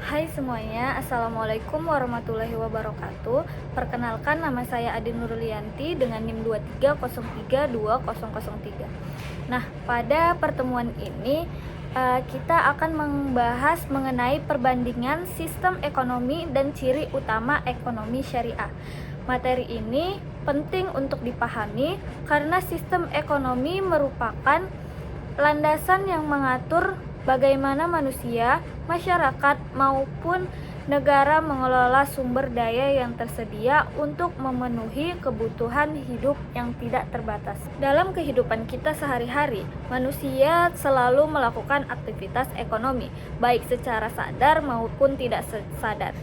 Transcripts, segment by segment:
Hai semuanya, Assalamualaikum warahmatullahi wabarakatuh. Perkenalkan, nama saya Adi Nurlianti dengan NIM 23032003. Nah, pada pertemuan ini kita akan membahas mengenai perbandingan sistem ekonomi dan ciri utama ekonomi syariah. Materi ini penting untuk dipahami karena sistem ekonomi merupakan landasan yang mengatur bagaimana manusia, masyarakat, maupun negara mengelola sumber daya yang tersedia untuk memenuhi kebutuhan hidup yang tidak terbatas. Dalam kehidupan kita sehari-hari, manusia selalu melakukan aktivitas ekonomi, baik secara sadar maupun tidak sadar.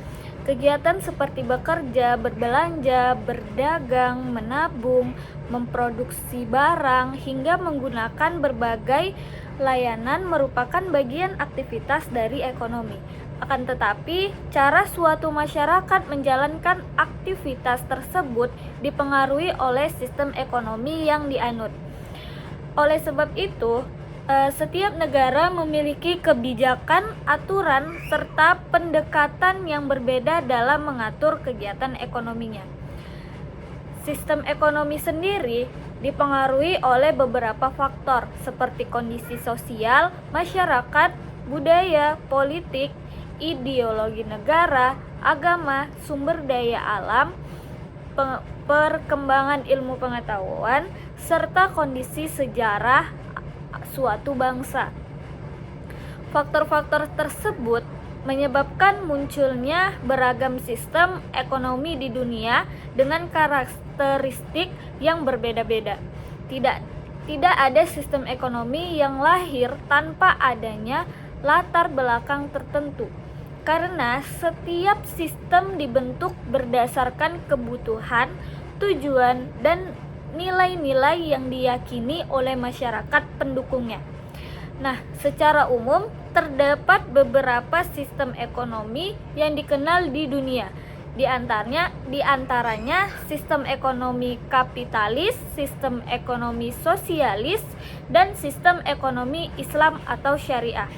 Kegiatan seperti bekerja, berbelanja, berdagang, menabung, memproduksi barang, hingga menggunakan berbagai layanan merupakan bagian aktivitas dari ekonomi. Akan tetapi, cara suatu masyarakat menjalankan aktivitas tersebut dipengaruhi oleh sistem ekonomi yang dianut. Oleh sebab itu, setiap negara memiliki kebijakan, aturan, serta pendekatan yang berbeda dalam mengatur kegiatan ekonominya. Sistem ekonomi sendiri dipengaruhi oleh beberapa faktor seperti kondisi sosial, masyarakat, budaya, politik, ideologi negara, agama, sumber daya alam, perkembangan ilmu pengetahuan, serta kondisi sejarah suatu bangsa. Faktor-faktor tersebut menyebabkan munculnya beragam sistem ekonomi di dunia dengan karakteristik yang berbeda-beda. Tidak ada sistem ekonomi yang lahir tanpa adanya latar belakang tertentu. Karena setiap sistem dibentuk berdasarkan kebutuhan, tujuan, dan nilai-nilai yang diyakini oleh masyarakat pendukungnya. Nah, secara umum terdapat beberapa sistem ekonomi yang dikenal di dunia. Di antaranya sistem ekonomi kapitalis, sistem ekonomi sosialis, dan sistem ekonomi Islam atau syariah.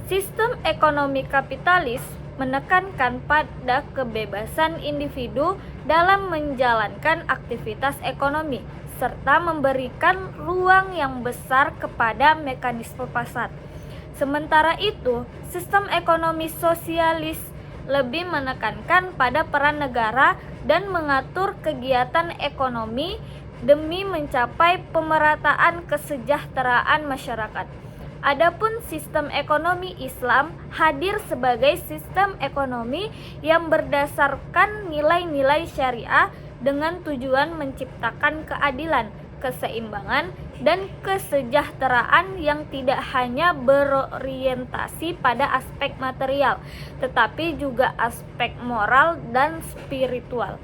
Sistem ekonomi kapitalis menekankan pada kebebasan individu dalam menjalankan aktivitas ekonomi, serta memberikan ruang yang besar kepada mekanisme pasar. Sementara itu, sistem ekonomi sosialis lebih menekankan pada peran negara dan mengatur kegiatan ekonomi demi mencapai pemerataan kesejahteraan masyarakat. Adapun sistem ekonomi Islam hadir sebagai sistem ekonomi yang berdasarkan nilai-nilai syariah dengan tujuan menciptakan keadilan, keseimbangan, dan kesejahteraan yang tidak hanya berorientasi pada aspek material, tetapi juga aspek moral dan spiritual.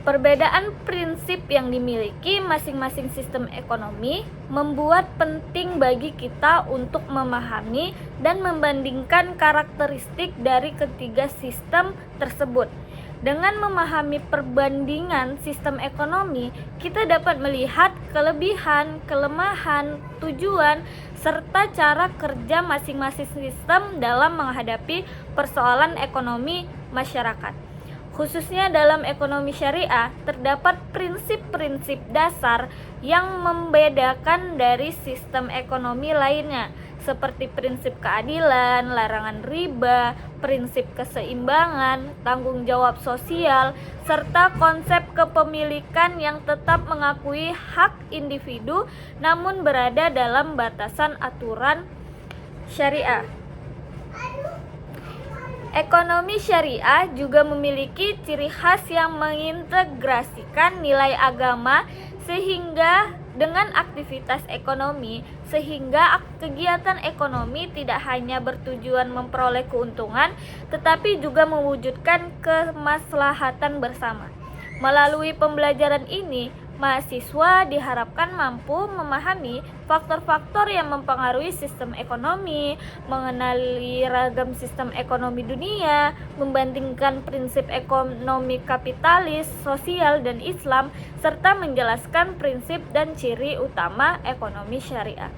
Perbedaan prinsip yang dimiliki masing-masing sistem ekonomi membuat penting bagi kita untuk memahami dan membandingkan karakteristik dari ketiga sistem tersebut. Dengan memahami perbandingan sistem ekonomi, kita dapat melihat kelebihan, kelemahan, tujuan, serta cara kerja masing-masing sistem dalam menghadapi persoalan ekonomi masyarakat. Khususnya dalam ekonomi syariah, terdapat prinsip-prinsip dasar yang membedakan dari sistem ekonomi lainnya, seperti prinsip keadilan, larangan riba, prinsip keseimbangan, tanggung jawab sosial, serta konsep kepemilikan yang tetap mengakui hak individu namun berada dalam batasan aturan syariah. Ekonomi syariah juga memiliki ciri khas yang mengintegrasikan nilai agama sehingga dengan aktivitas ekonomi, sehingga kegiatan ekonomi tidak hanya bertujuan memperoleh keuntungan, tetapi juga mewujudkan kemaslahatan bersama. Melalui pembelajaran ini, mahasiswa diharapkan mampu memahami faktor-faktor yang mempengaruhi sistem ekonomi, mengenali ragam sistem ekonomi dunia, membandingkan prinsip ekonomi kapitalis, sosial, dan Islam, serta menjelaskan prinsip dan ciri utama ekonomi syariah.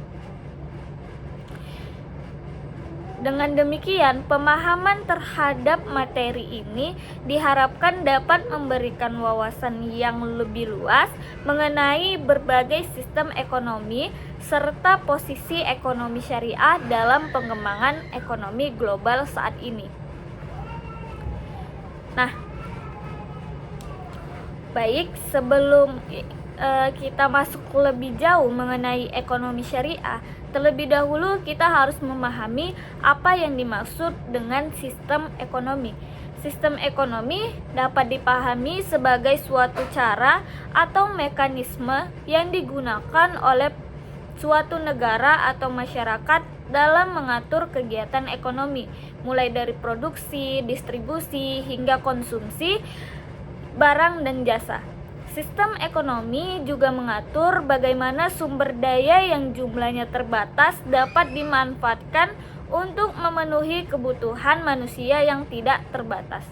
Dengan demikian, pemahaman terhadap materi ini diharapkan dapat memberikan wawasan yang lebih luas mengenai berbagai sistem ekonomi serta posisi ekonomi syariah dalam pengembangan ekonomi global saat ini. Nah, baik, sebelum kita masuk lebih jauh mengenai ekonomi syariah, terlebih dahulu kita harus memahami apa yang dimaksud dengan sistem ekonomi. Sistem ekonomi dapat dipahami sebagai suatu cara atau mekanisme yang digunakan oleh suatu negara atau masyarakat dalam mengatur kegiatan ekonomi, mulai dari produksi, distribusi, hingga konsumsi barang dan jasa. Sistem ekonomi juga mengatur bagaimana sumber daya yang jumlahnya terbatas dapat dimanfaatkan untuk memenuhi kebutuhan manusia yang tidak terbatas.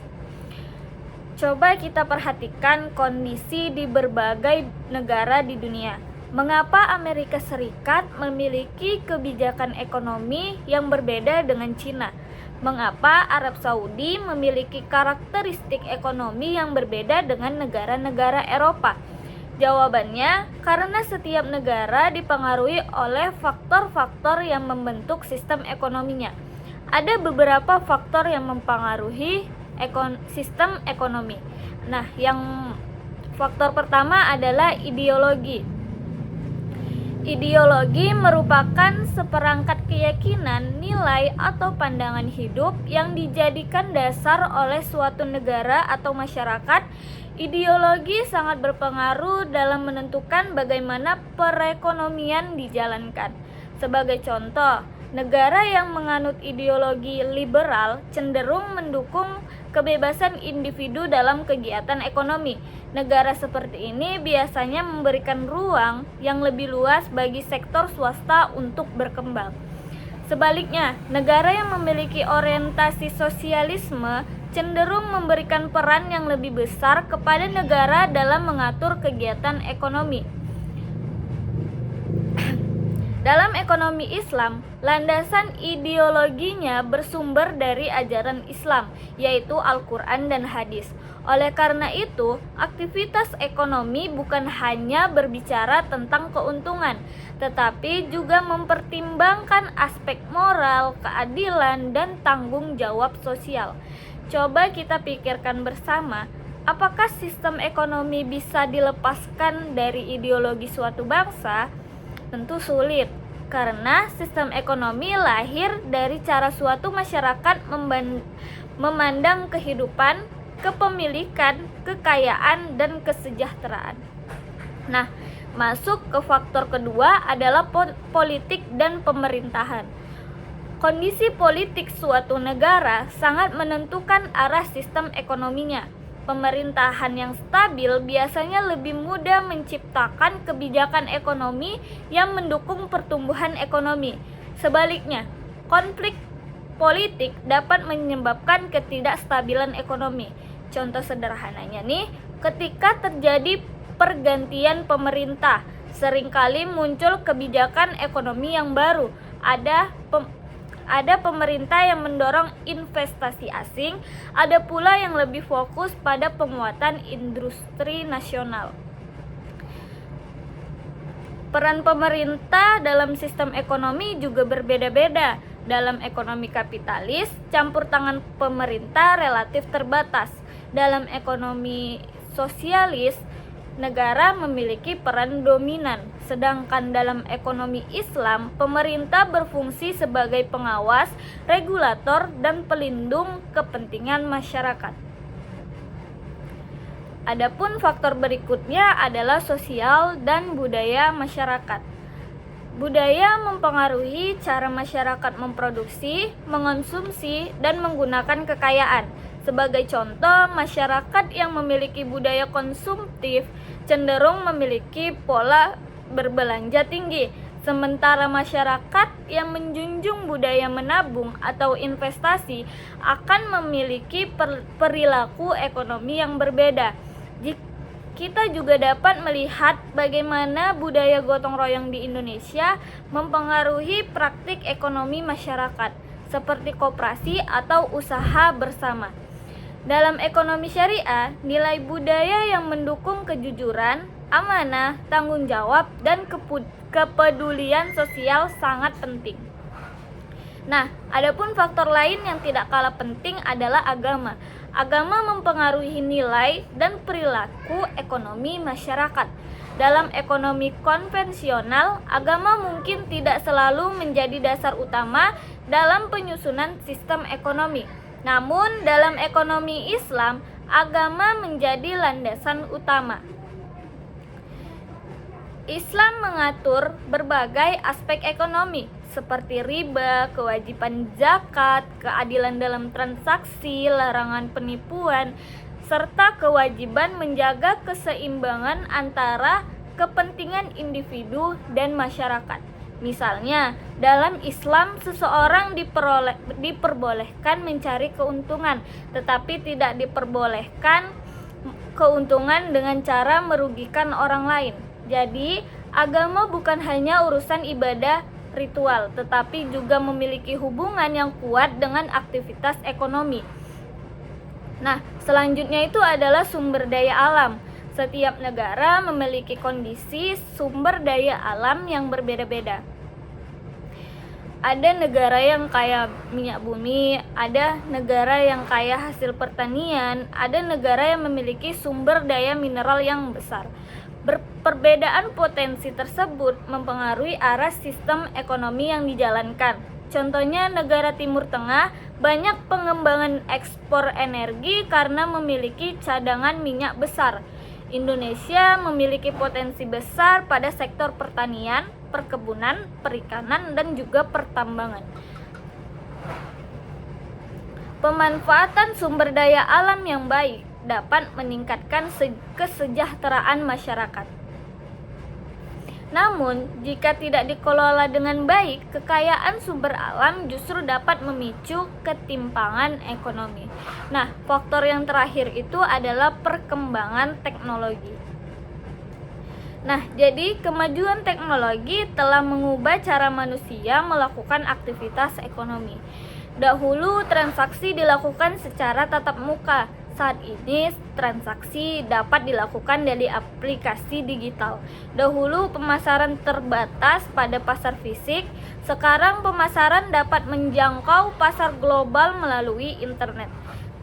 Coba kita perhatikan kondisi di berbagai negara di dunia. Mengapa Amerika Serikat memiliki kebijakan ekonomi yang berbeda dengan Cina? Mengapa Arab Saudi memiliki karakteristik ekonomi yang berbeda dengan negara-negara Eropa? Jawabannya, karena setiap negara dipengaruhi oleh faktor-faktor yang membentuk sistem ekonominya. Ada beberapa faktor yang mempengaruhi sistem ekonomi. Nah, yang faktor pertama adalah ideologi. Ideologi merupakan seperangkat keyakinan, nilai, atau pandangan hidup yang dijadikan dasar oleh suatu negara atau masyarakat. Ideologi sangat berpengaruh dalam menentukan bagaimana perekonomian dijalankan. Sebagai contoh, negara yang menganut ideologi liberal cenderung mendukung kebebasan individu dalam kegiatan ekonomi. Negara seperti ini biasanya memberikan ruang yang lebih luas bagi sektor swasta untuk berkembang. Sebaliknya, negara yang memiliki orientasi sosialisme cenderung memberikan peran yang lebih besar kepada negara dalam mengatur kegiatan ekonomi. Dalam ekonomi Islam, landasan ideologinya bersumber dari ajaran Islam, yaitu Al-Quran dan Hadis. Oleh karena itu, aktivitas ekonomi bukan hanya berbicara tentang keuntungan, tetapi juga mempertimbangkan aspek moral, keadilan, dan tanggung jawab sosial. Coba kita pikirkan bersama, apakah sistem ekonomi bisa dilepaskan dari ideologi suatu bangsa? Tentu sulit, karena sistem ekonomi lahir dari cara suatu masyarakat memandang kehidupan, kepemilikan, kekayaan, dan kesejahteraan. Nah, masuk ke faktor kedua adalah politik dan pemerintahan. Kondisi politik suatu negara sangat menentukan arah sistem ekonominya. Pemerintahan yang stabil biasanya lebih mudah menciptakan kebijakan ekonomi yang mendukung pertumbuhan ekonomi. Sebaliknya, konflik politik dapat menyebabkan ketidakstabilan ekonomi. Contoh sederhananya nih, ketika terjadi pergantian pemerintah, seringkali muncul kebijakan ekonomi yang baru. Ada pemerintah yang mendorong investasi asing, ada pula yang lebih fokus pada penguatan industri nasional. Peran pemerintah dalam sistem ekonomi juga berbeda-beda. Dalam ekonomi kapitalis, campur tangan pemerintah relatif terbatas. Dalam ekonomi sosialis, negara memiliki peran dominan, sedangkan dalam ekonomi Islam, pemerintah berfungsi sebagai pengawas, regulator, dan pelindung kepentingan masyarakat. Adapun faktor berikutnya adalah sosial dan budaya masyarakat. Budaya mempengaruhi cara masyarakat memproduksi, mengonsumsi, dan menggunakan kekayaan. Sebagai contoh, masyarakat yang memiliki budaya konsumtif cenderung memiliki pola berbelanja tinggi, sementara masyarakat yang menjunjung budaya menabung atau investasi akan memiliki perilaku ekonomi yang berbeda. Kita juga dapat melihat bagaimana budaya gotong royong di Indonesia mempengaruhi praktik ekonomi masyarakat. seperti koperasi atau usaha bersama. Dalam ekonomi syariah, nilai budaya yang mendukung kejujuran, amanah, tanggung jawab, dan kepedulian sosial sangat penting. Nah, adapun faktor lain yang tidak kalah penting adalah agama. Agama mempengaruhi nilai dan perilaku ekonomi masyarakat. Dalam ekonomi konvensional, agama mungkin tidak selalu menjadi dasar utama dalam penyusunan sistem ekonomi. Namun, dalam ekonomi Islam, agama menjadi landasan utama. Islam mengatur berbagai aspek ekonomi seperti riba, kewajiban zakat, keadilan dalam transaksi, larangan penipuan, serta kewajiban menjaga keseimbangan antara kepentingan individu dan masyarakat. Misalnya, dalam Islam seseorang diperbolehkan mencari keuntungan, tetapi tidak diperbolehkan keuntungan dengan cara merugikan orang lain. Jadi, agama bukan hanya urusan ibadah ritual, tetapi juga memiliki hubungan yang kuat dengan aktivitas ekonomi. Nah, selanjutnya itu adalah sumber daya alam. Setiap negara memiliki kondisi sumber daya alam yang berbeda-beda. Ada negara yang kaya minyak bumi, ada negara yang kaya hasil pertanian, ada negara yang memiliki sumber daya mineral yang besar. Perbedaan potensi tersebut mempengaruhi arah sistem ekonomi yang dijalankan. Contohnya negara Timur Tengah banyak pengembangan ekspor energi karena memiliki cadangan minyak besar. Indonesia memiliki potensi besar pada sektor pertanian, perkebunan, perikanan, dan juga pertambangan. Pemanfaatan sumber daya alam yang baik dapat meningkatkan kesejahteraan masyarakat. Namun, jika tidak dikelola dengan baik, kekayaan sumber alam justru dapat memicu ketimpangan ekonomi. Nah, faktor yang terakhir itu adalah perkembangan teknologi. Nah, jadi kemajuan teknologi telah mengubah cara manusia melakukan aktivitas ekonomi. Dahulu transaksi dilakukan secara tatap muka. Saat ini transaksi dapat dilakukan dari aplikasi digital. Dahulu pemasaran terbatas pada pasar fisik, sekarang pemasaran dapat menjangkau pasar global melalui internet.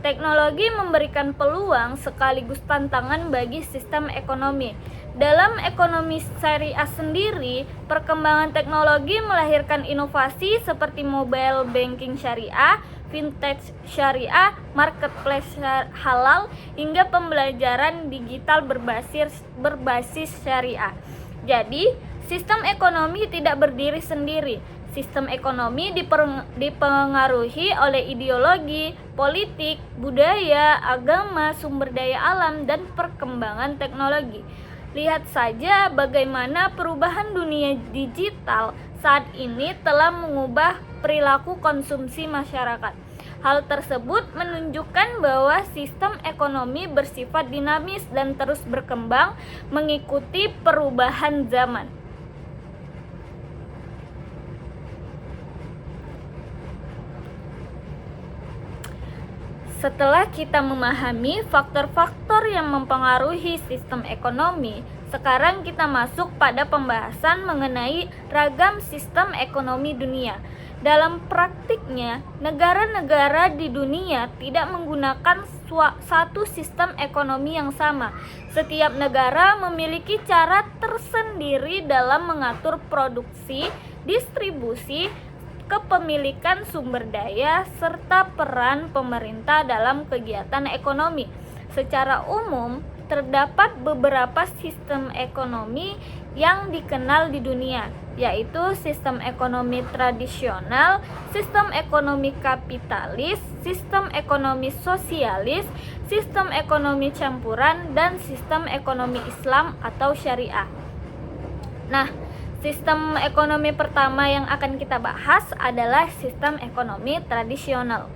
Teknologi memberikan peluang sekaligus tantangan bagi sistem ekonomi. Dalam ekonomi syariah sendiri, perkembangan teknologi melahirkan inovasi seperti mobile banking syariah, vintage syariah, marketplace halal, hingga pembelajaran digital berbasis syariah. Jadi, sistem ekonomi tidak berdiri sendiri. Sistem ekonomi dipengaruhi oleh ideologi, politik, budaya, agama, sumber daya alam, dan perkembangan teknologi. Lihat saja bagaimana perubahan dunia digital saat ini telah mengubah perilaku konsumsi masyarakat. Hal tersebut menunjukkan bahwa sistem ekonomi bersifat dinamis dan terus berkembang mengikuti perubahan zaman. Setelah kita memahami faktor-faktor yang mempengaruhi sistem ekonomi, sekarang kita masuk pada pembahasan mengenai ragam sistem ekonomi dunia. Dalam praktiknya, negara-negara di dunia tidak menggunakan satu sistem ekonomi yang sama. Setiap negara memiliki cara tersendiri dalam mengatur produksi, distribusi, kepemilikan sumber daya, serta peran pemerintah dalam kegiatan ekonomi. Secara umum, terdapat beberapa sistem ekonomi yang dikenal di dunia, yaitu sistem ekonomi tradisional, sistem ekonomi kapitalis, sistem ekonomi sosialis, sistem ekonomi campuran, dan sistem ekonomi Islam atau syariah. Nah, sistem ekonomi pertama yang akan kita bahas adalah sistem ekonomi tradisional.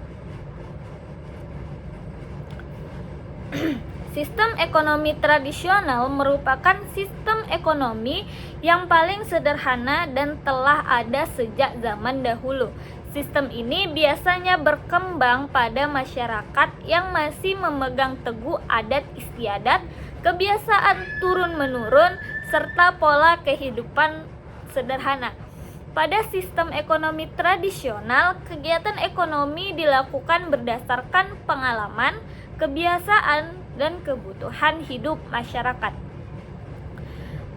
Sistem ekonomi tradisional merupakan sistem ekonomi yang paling sederhana dan telah ada sejak zaman dahulu. Sistem ini biasanya berkembang pada masyarakat yang masih memegang teguh adat istiadat, kebiasaan turun-menurun, serta pola kehidupan sederhana. Pada sistem ekonomi tradisional, kegiatan ekonomi dilakukan berdasarkan pengalaman, kebiasaan, dan kebutuhan hidup masyarakat.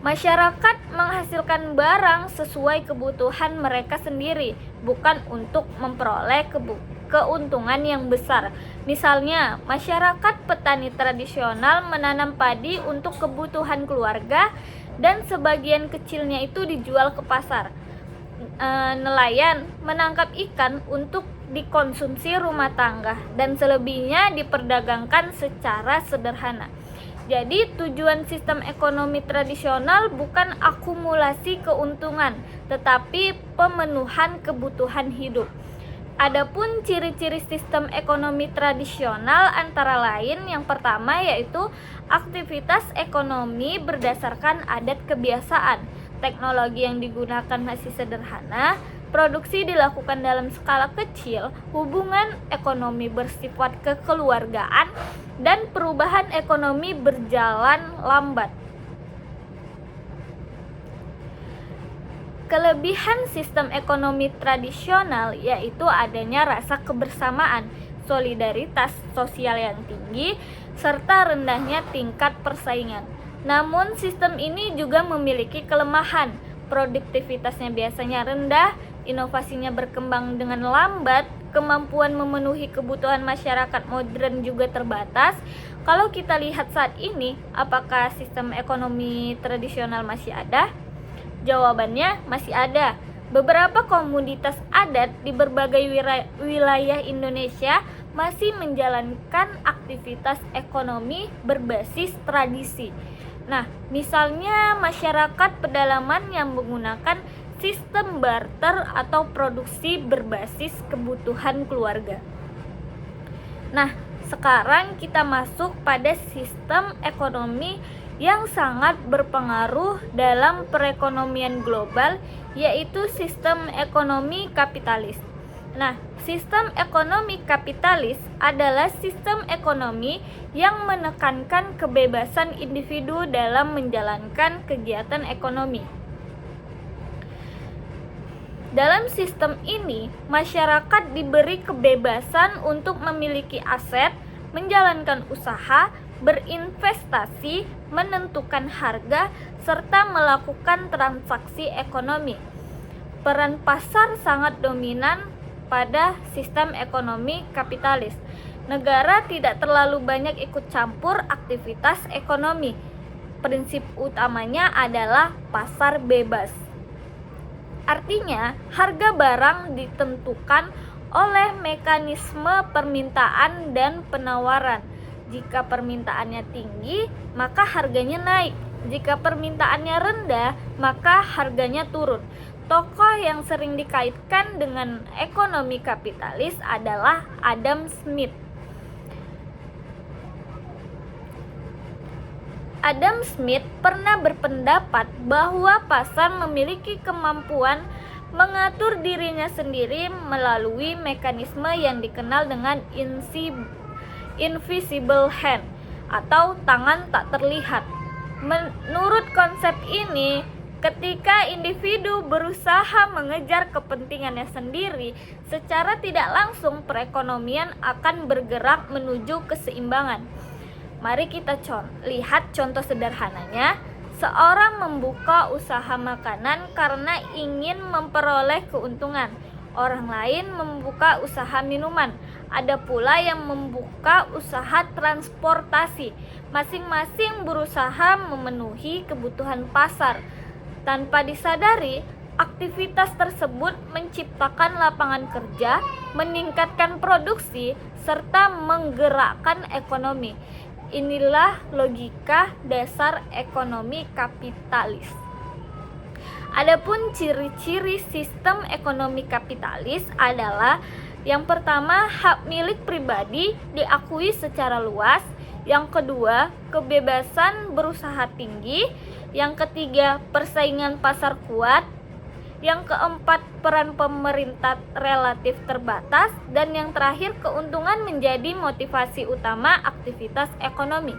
Masyarakat menghasilkan barang sesuai kebutuhan mereka sendiri, bukan untuk memperoleh keuntungan yang besar. Misalnya, masyarakat petani tradisional menanam padi untuk kebutuhan keluarga dan sebagian kecilnya itu dijual ke pasar. Nelayan menangkap ikan untuk dikonsumsi rumah tangga dan selebihnya diperdagangkan secara sederhana. Jadi tujuan sistem ekonomi tradisional bukan akumulasi keuntungan, tetapi pemenuhan kebutuhan hidup. Adapun ciri-ciri sistem ekonomi tradisional antara lain yang pertama yaitu aktivitas ekonomi berdasarkan adat kebiasaan. Teknologi yang digunakan masih sederhana, produksi dilakukan dalam skala kecil, hubungan ekonomi bersifat kekeluargaan, dan perubahan ekonomi berjalan lambat. Kelebihan sistem ekonomi tradisional yaitu adanya rasa kebersamaan, solidaritas sosial yang tinggi, serta rendahnya tingkat persaingan. Namun sistem ini juga memiliki kelemahan, produktivitasnya biasanya rendah, inovasinya berkembang dengan lambat, kemampuan memenuhi kebutuhan masyarakat modern juga terbatas. Kalau kita lihat saat ini, apakah sistem ekonomi tradisional masih ada? Jawabannya masih ada. Beberapa komunitas adat di berbagai wilayah Indonesia masih menjalankan aktivitas ekonomi berbasis tradisi. Nah, misalnya masyarakat pedalaman yang menggunakan sistem barter atau produksi berbasis kebutuhan keluarga. Nah, sekarang kita masuk pada sistem ekonomi yang sangat berpengaruh dalam perekonomian global, yaitu sistem ekonomi kapitalis. Nah, sistem ekonomi kapitalis adalah sistem ekonomi yang menekankan kebebasan individu dalam menjalankan kegiatan ekonomi. Dalam sistem ini, masyarakat diberi kebebasan untuk memiliki aset, menjalankan usaha, berinvestasi, menentukan harga, serta melakukan transaksi ekonomi. Peran pasar sangat dominan pada sistem ekonomi kapitalis. Negara tidak terlalu banyak ikut campur aktivitas ekonomi. Prinsip utamanya adalah pasar bebas. Artinya, harga barang ditentukan oleh mekanisme permintaan dan penawaran. Jika permintaannya tinggi, maka harganya naik. Jika permintaannya rendah, maka harganya turun. Tokoh yang sering dikaitkan dengan ekonomi kapitalis adalah Adam Smith. Adam Smith pernah berpendapat bahwa pasar memiliki kemampuan mengatur dirinya sendiri melalui mekanisme yang dikenal dengan invisible hand atau tangan tak terlihat. Menurut konsep ini, ketika individu berusaha mengejar kepentingannya sendiri, secara tidak langsung perekonomian akan bergerak menuju keseimbangan. Mari kita lihat contoh sederhananya. Seorang membuka usaha makanan karena ingin memperoleh keuntungan. Orang lain membuka usaha minuman. Ada pula yang membuka usaha transportasi. Masing-masing berusaha memenuhi kebutuhan pasar. Tanpa disadari, aktivitas tersebut menciptakan lapangan kerja, meningkatkan produksi, serta menggerakkan ekonomi. Inilah logika dasar ekonomi kapitalis. Adapun ciri-ciri sistem ekonomi kapitalis adalah yang pertama, hak milik pribadi diakui secara luas. Yang kedua, kebebasan berusaha tinggi. Yang ketiga, persaingan pasar kuat. Yang keempat, peran pemerintah relatif terbatas. Dan yang terakhir, keuntungan menjadi motivasi utama aktivitas ekonomi.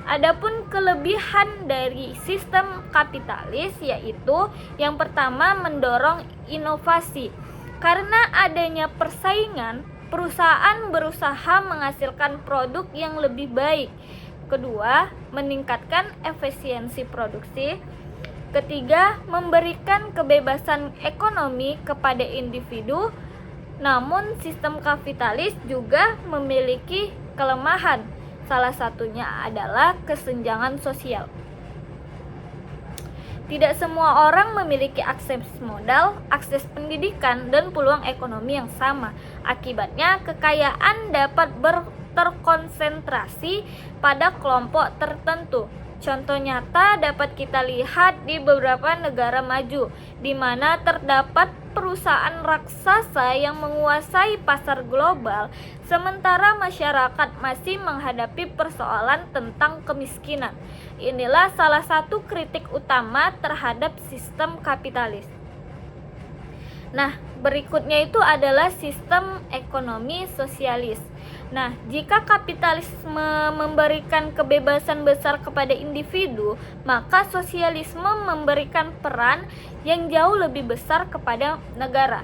Adapun kelebihan dari sistem kapitalis yaitu yang pertama, mendorong inovasi. Karena adanya persaingan, perusahaan berusaha menghasilkan produk yang lebih baik. Kedua, meningkatkan efisiensi produksi. Ketiga, memberikan kebebasan ekonomi kepada individu. Namun sistem kapitalis juga memiliki kelemahan. Salah satunya adalah kesenjangan sosial. Tidak semua orang memiliki akses modal, akses pendidikan, dan peluang ekonomi yang sama. Akibatnya, kekayaan dapat terkonsentrasi pada kelompok tertentu. Contoh nyata dapat kita lihat di beberapa negara maju, di mana terdapat perusahaan raksasa yang menguasai pasar global, sementara masyarakat masih menghadapi persoalan tentang kemiskinan. Inilah salah satu kritik utama terhadap sistem kapitalis. Nah, berikutnya itu adalah sistem ekonomi sosialis. Nah, jika kapitalisme memberikan kebebasan besar kepada individu, maka sosialisme memberikan peran yang jauh lebih besar kepada negara.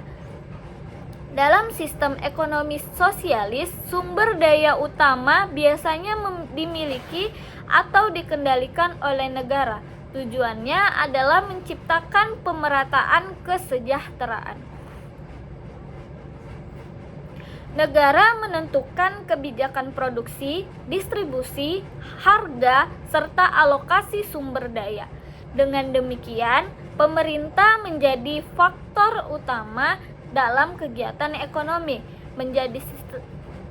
Dalam sistem ekonomi sosialis, sumber daya utama biasanya dimiliki atau dikendalikan oleh negara. Tujuannya adalah menciptakan pemerataan kesejahteraan. Negara menentukan kebijakan produksi, distribusi, harga, serta alokasi sumber daya. Dengan demikian, pemerintah menjadi faktor utama dalam kegiatan ekonomi.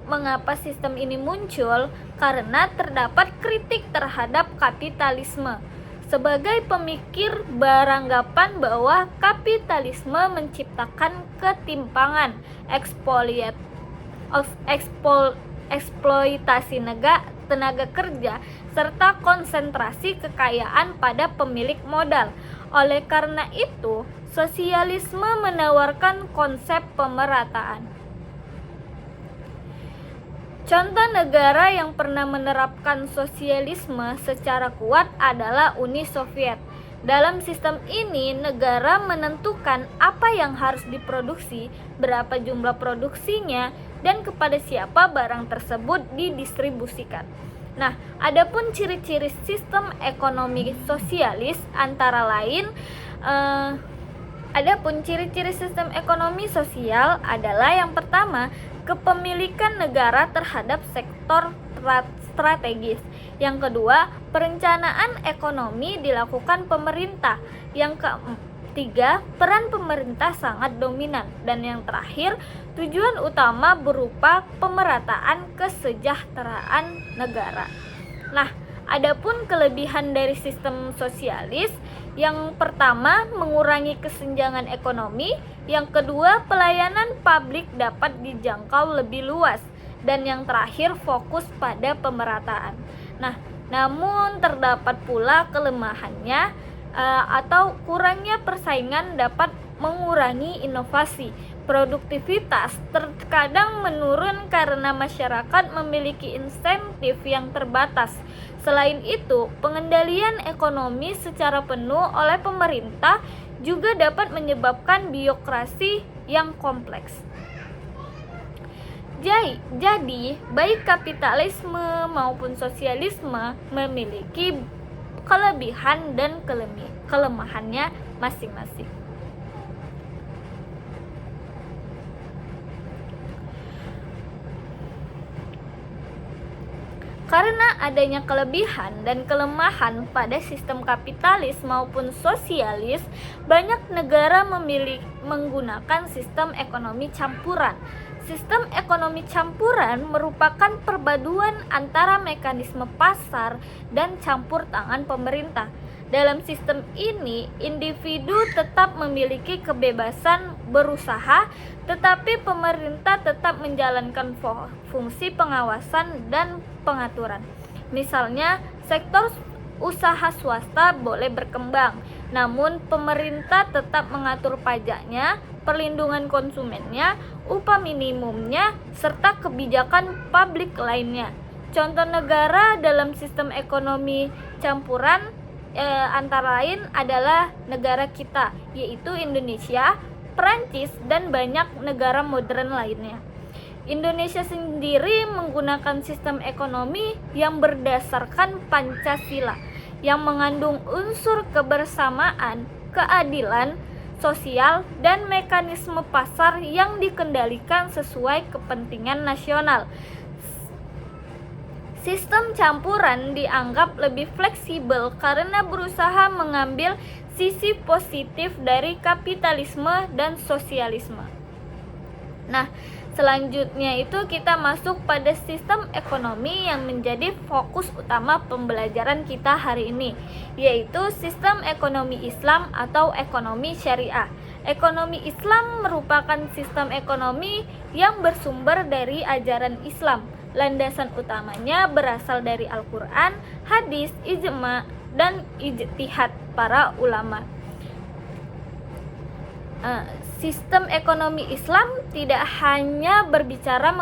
Mengapa sistem ini muncul? Karena terdapat kritik terhadap kapitalisme. Sebagai pemikir beranggapan bahwa kapitalisme menciptakan ketimpangan, eksploitasi tenaga kerja, serta konsentrasi kekayaan pada pemilik modal. Oleh karena itu, sosialisme menawarkan konsep pemerataan. Contoh negara yang pernah menerapkan sosialisme secara kuat adalah Uni Soviet. Dalam sistem ini, negara menentukan apa yang harus diproduksi, berapa jumlah produksinya, dan kepada siapa barang tersebut didistribusikan. Nah, adapun ciri-ciri sistem ekonomi sosialis antara lain Adapun ciri-ciri sistem ekonomi sosial adalah yang pertama, kepemilikan negara terhadap sektor strategis. Yang kedua, perencanaan ekonomi dilakukan pemerintah. Yang ketiga, peran pemerintah sangat dominan. Dan yang terakhir, tujuan utama berupa pemerataan kesejahteraan negara. Nah, adapun kelebihan dari sistem sosialis, yang pertama, mengurangi kesenjangan ekonomi. Yang kedua, pelayanan publik dapat dijangkau lebih luas. Dan yang terakhir, fokus pada pemerataan. Nah, namun terdapat pula kelemahannya atau kurangnya persaingan dapat mengurangi inovasi. Produktivitas terkadang menurun karena masyarakat memiliki insentif yang terbatas. Selain itu, pengendalian ekonomi secara penuh oleh pemerintah juga dapat menyebabkan birokrasi yang kompleks. Jadi, baik kapitalisme maupun sosialisme memiliki kelebihan dan kelemahannya masing-masing. Karena adanya kelebihan dan kelemahan pada sistem kapitalis maupun sosialis, banyak negara menggunakan sistem ekonomi campuran. Sistem ekonomi campuran merupakan perpaduan antara mekanisme pasar dan campur tangan pemerintah. Dalam sistem ini, individu tetap memiliki kebebasan berusaha, tetapi pemerintah tetap menjalankan fungsi pengawasan dan pengaturan. Misalnya, sektor usaha swasta boleh berkembang, Namun pemerintah tetap mengatur pajaknya, perlindungan konsumennya, upah minimumnya, serta kebijakan publik lainnya. Contoh negara dalam sistem ekonomi campuran antara lain adalah negara kita, yaitu Indonesia, Perancis, dan banyak negara modern lainnya. Indonesia sendiri menggunakan sistem ekonomi yang berdasarkan Pancasila, yang mengandung unsur kebersamaan, keadilan sosial, dan mekanisme pasar yang dikendalikan sesuai kepentingan nasional. Sistem campuran dianggap lebih fleksibel karena berusaha mengambil sisi positif dari kapitalisme dan sosialisme. Nah, selanjutnya itu kita masuk pada sistem ekonomi yang menjadi fokus utama pembelajaran kita hari ini, yaitu sistem ekonomi Islam atau ekonomi syariah. Ekonomi Islam merupakan sistem ekonomi yang bersumber dari ajaran Islam. Landasan utamanya berasal dari Al-Quran, hadis, ijma, dan ijtihad para ulama. Sistem ekonomi Islam tidak hanya berbicara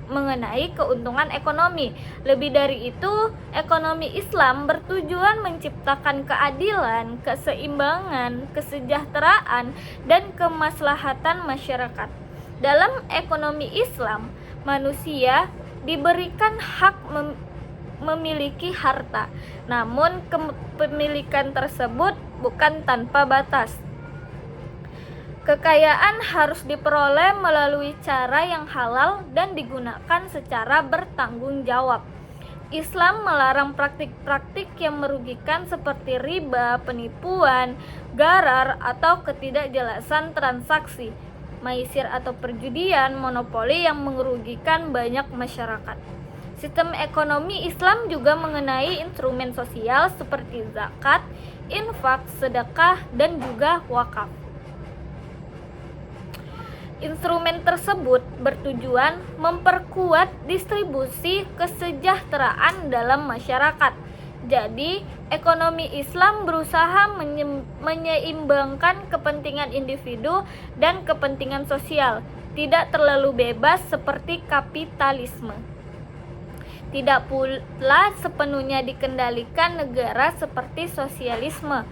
mengenai keuntungan ekonomi. Lebih dari itu, ekonomi Islam bertujuan menciptakan keadilan, keseimbangan, kesejahteraan, dan kemaslahatan masyarakat. Dalam ekonomi Islam, manusia diberikan hak memiliki harta, namun kepemilikan tersebut bukan tanpa batas. Kekayaan harus diperoleh melalui cara yang halal dan digunakan secara bertanggung jawab. Islam melarang praktik-praktik yang merugikan seperti riba, penipuan, gharar, atau ketidakjelasan transaksi, maisir atau perjudian, monopoli yang merugikan banyak masyarakat. Sistem ekonomi Islam juga mengenai instrumen sosial seperti zakat, infak, sedekah, dan juga wakaf. Instrumen tersebut bertujuan memperkuat distribusi kesejahteraan dalam masyarakat. Jadi, ekonomi Islam berusaha menyeimbangkan kepentingan individu dan kepentingan sosial, tidak terlalu bebas seperti kapitalisme. Tidak pula sepenuhnya dikendalikan negara seperti sosialisme.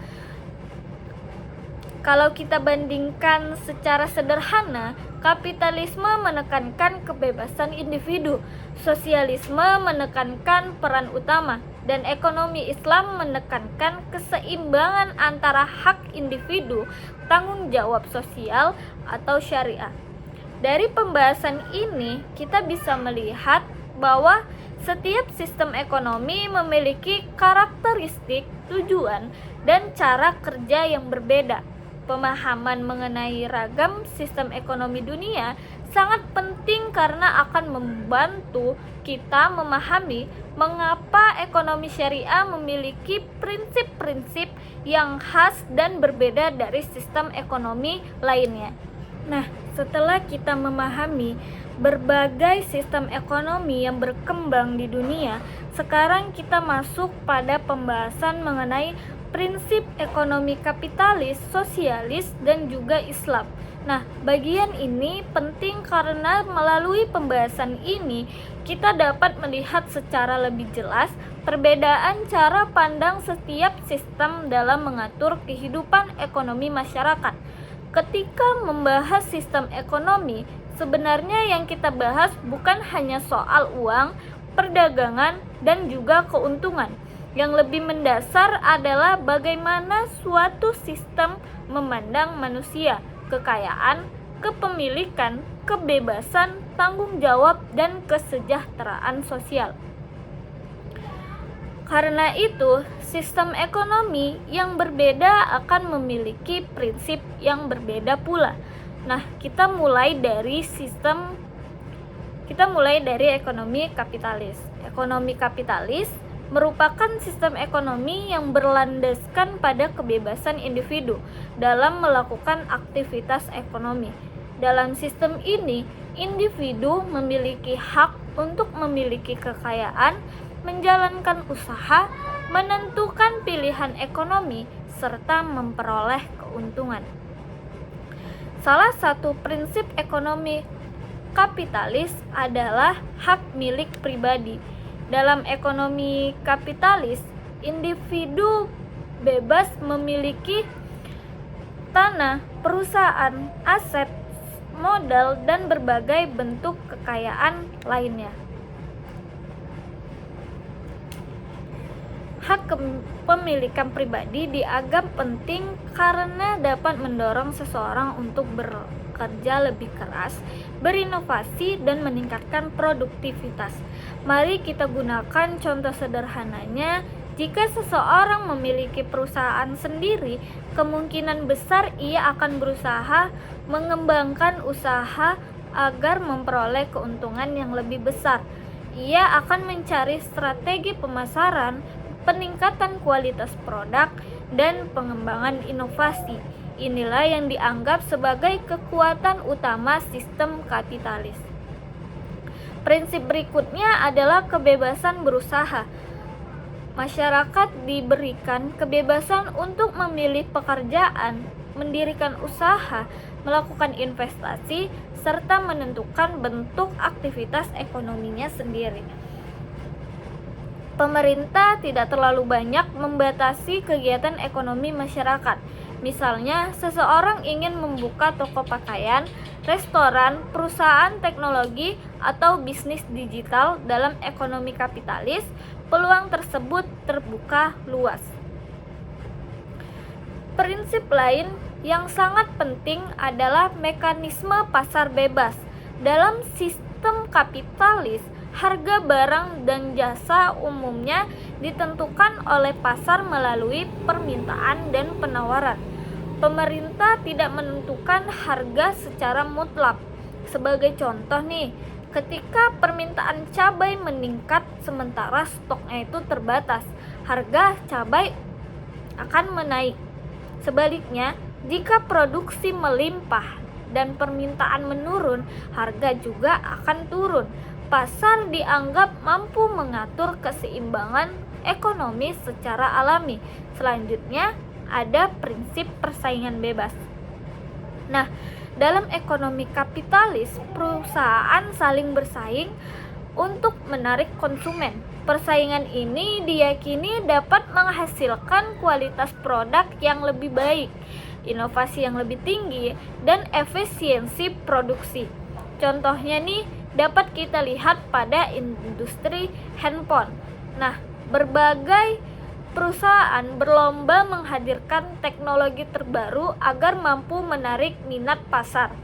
Kalau kita bandingkan secara sederhana, kapitalisme menekankan kebebasan individu, sosialisme menekankan peran utama, dan ekonomi Islam menekankan keseimbangan antara hak individu, tanggung jawab sosial, atau syariah. Dari pembahasan ini, kita bisa melihat bahwa setiap sistem ekonomi memiliki karakteristik, tujuan, dan cara kerja yang berbeda. Pemahaman mengenai ragam sistem ekonomi dunia sangat penting karena akan membantu kita memahami mengapa ekonomi syariah memiliki prinsip-prinsip yang khas dan berbeda dari sistem ekonomi lainnya. Nah, setelah kita memahami berbagai sistem ekonomi yang berkembang di dunia, sekarang kita masuk pada pembahasan mengenai prinsip ekonomi kapitalis, sosialis, dan juga Islam. Nah, bagian ini penting karena melalui pembahasan ini kita dapat melihat secara lebih jelas perbedaan cara pandang setiap sistem dalam mengatur kehidupan ekonomi masyarakat. Ketika membahas sistem ekonomi, sebenarnya yang kita bahas bukan hanya soal uang, perdagangan, dan juga keuntungan. Yang lebih mendasar adalah bagaimana suatu sistem memandang manusia, kekayaan, kepemilikan, kebebasan, tanggung jawab, dan kesejahteraan sosial. Karena itu, sistem ekonomi yang berbeda akan memiliki prinsip yang berbeda pula. Nah, kita mulai dari ekonomi kapitalis. Ekonomi kapitalis merupakan sistem ekonomi yang berlandaskan pada kebebasan individu dalam melakukan aktivitas ekonomi. Dalam sistem ini, individu memiliki hak untuk memiliki kekayaan, menjalankan usaha, menentukan pilihan ekonomi, serta memperoleh keuntungan. Salah satu prinsip ekonomi kapitalis adalah hak milik pribadi. Dalam ekonomi kapitalis, individu bebas memiliki tanah, perusahaan, aset, modal, dan berbagai bentuk kekayaan lainnya. Hak kepemilikan pribadi dianggap penting karena dapat mendorong seseorang untuk bekerja lebih keras, berinovasi, dan meningkatkan produktivitas. Mari kita gunakan contoh sederhananya. Jika seseorang memiliki perusahaan sendiri, kemungkinan besar ia akan berusaha mengembangkan usaha agar memperoleh keuntungan yang lebih besar. Ia akan mencari strategi pemasaran, peningkatan kualitas produk, dan pengembangan inovasi. Inilah yang dianggap sebagai kekuatan utama sistem kapitalis. Prinsip berikutnya adalah kebebasan berusaha. Masyarakat diberikan kebebasan untuk memilih pekerjaan, mendirikan usaha, melakukan investasi, serta menentukan bentuk aktivitas ekonominya sendiri. Pemerintah tidak terlalu banyak membatasi kegiatan ekonomi masyarakat. Misalnya, seseorang ingin membuka toko pakaian, restoran, perusahaan teknologi, atau bisnis digital. Dalam ekonomi kapitalis, peluang tersebut terbuka luas. Prinsip lain yang sangat penting adalah mekanisme pasar bebas. Dalam sistem kapitalis, harga barang dan jasa umumnya ditentukan oleh pasar melalui permintaan dan penawaran. Pemerintah tidak menentukan harga secara mutlak. Sebagai contoh nih, ketika permintaan cabai meningkat sementara stoknya itu terbatas, harga cabai akan menaik. Sebaliknya, jika produksi melimpah dan permintaan menurun, harga juga akan turun. Pasar dianggap mampu mengatur keseimbangan ekonomi secara alami. Selanjutnya, ada prinsip persaingan bebas. Nah, dalam ekonomi kapitalis, perusahaan saling bersaing untuk menarik konsumen. Persaingan ini diyakini dapat menghasilkan kualitas produk yang lebih baik, inovasi yang lebih tinggi, dan efisiensi produksi. Contohnya nih, dapat kita lihat pada industri handphone. Nah, berbagai perusahaan berlomba menghadirkan teknologi terbaru agar mampu menarik minat pasar.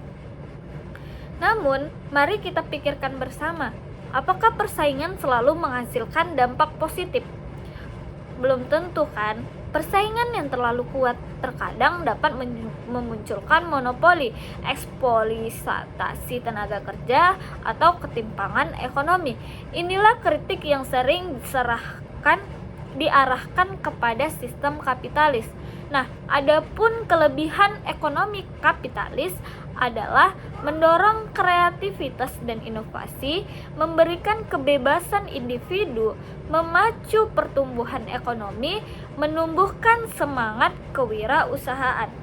Namun, mari kita pikirkan bersama, apakah persaingan selalu menghasilkan dampak positif? Belum tentu kan? Persaingan yang terlalu kuat terkadang dapat memunculkan monopoli, eksploitasi tenaga kerja, atau ketimpangan ekonomi. Inilah kritik yang sering diarahkan kepada sistem kapitalis. Nah, adapun kelebihan ekonomi kapitalis adalah mendorong kreativitas dan inovasi, memberikan kebebasan individu, memacu pertumbuhan ekonomi, menumbuhkan semangat kewirausahaan.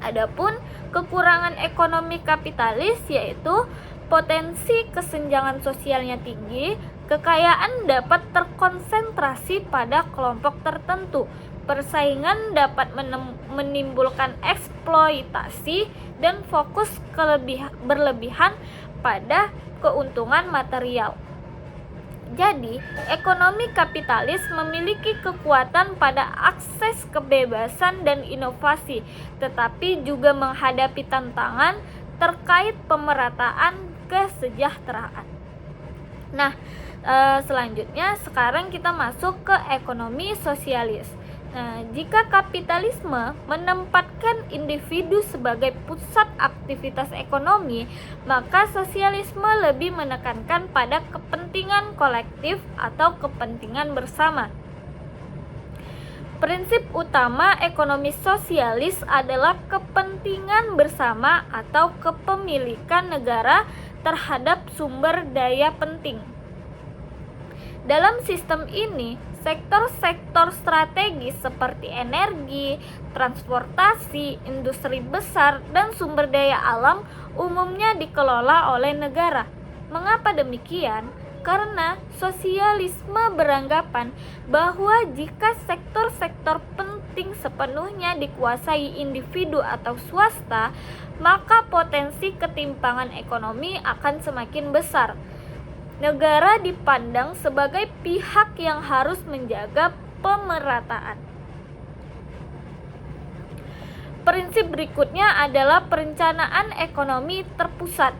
Adapun kekurangan ekonomi kapitalis yaitu potensi kesenjangan sosialnya tinggi, kekayaan dapat terkonsentrasi pada kelompok tertentu, persaingan dapat menimbulkan eksploitasi, dan fokus berlebihan pada keuntungan material. Jadi, ekonomi kapitalis memiliki kekuatan pada akses kebebasan dan inovasi, tetapi juga menghadapi tantangan terkait pemerataan kesejahteraan. Nah, selanjutnya sekarang kita masuk ke ekonomi sosialis. Nah, jika kapitalisme menempatkan individu sebagai pusat aktivitas ekonomi, maka sosialisme lebih menekankan pada kepentingan kolektif atau kepentingan bersama. Prinsip utama ekonomi sosialis adalah kepentingan bersama atau kepemilikan negara terhadap sumber daya penting. Dalam sistem ini, Sektor-sektor strategis seperti energi, transportasi, industri besar, dan sumber daya alam umumnya dikelola oleh negara. Mengapa demikian? Karena sosialisme beranggapan bahwa jika sektor-sektor penting sepenuhnya dikuasai individu atau swasta, maka potensi ketimpangan ekonomi akan semakin besar. Negara dipandang sebagai pihak yang harus menjaga pemerataan. Prinsip berikutnya adalah perencanaan ekonomi terpusat.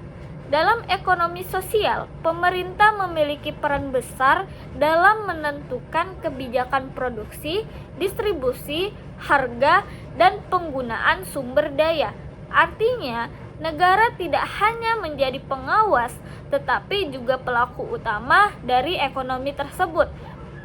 Dalam ekonomi sosial, pemerintah memiliki peran besar dalam menentukan kebijakan produksi, distribusi, harga, dan penggunaan sumber daya. Artinya, negara tidak hanya menjadi pengawas, tetapi juga pelaku utama dari ekonomi tersebut.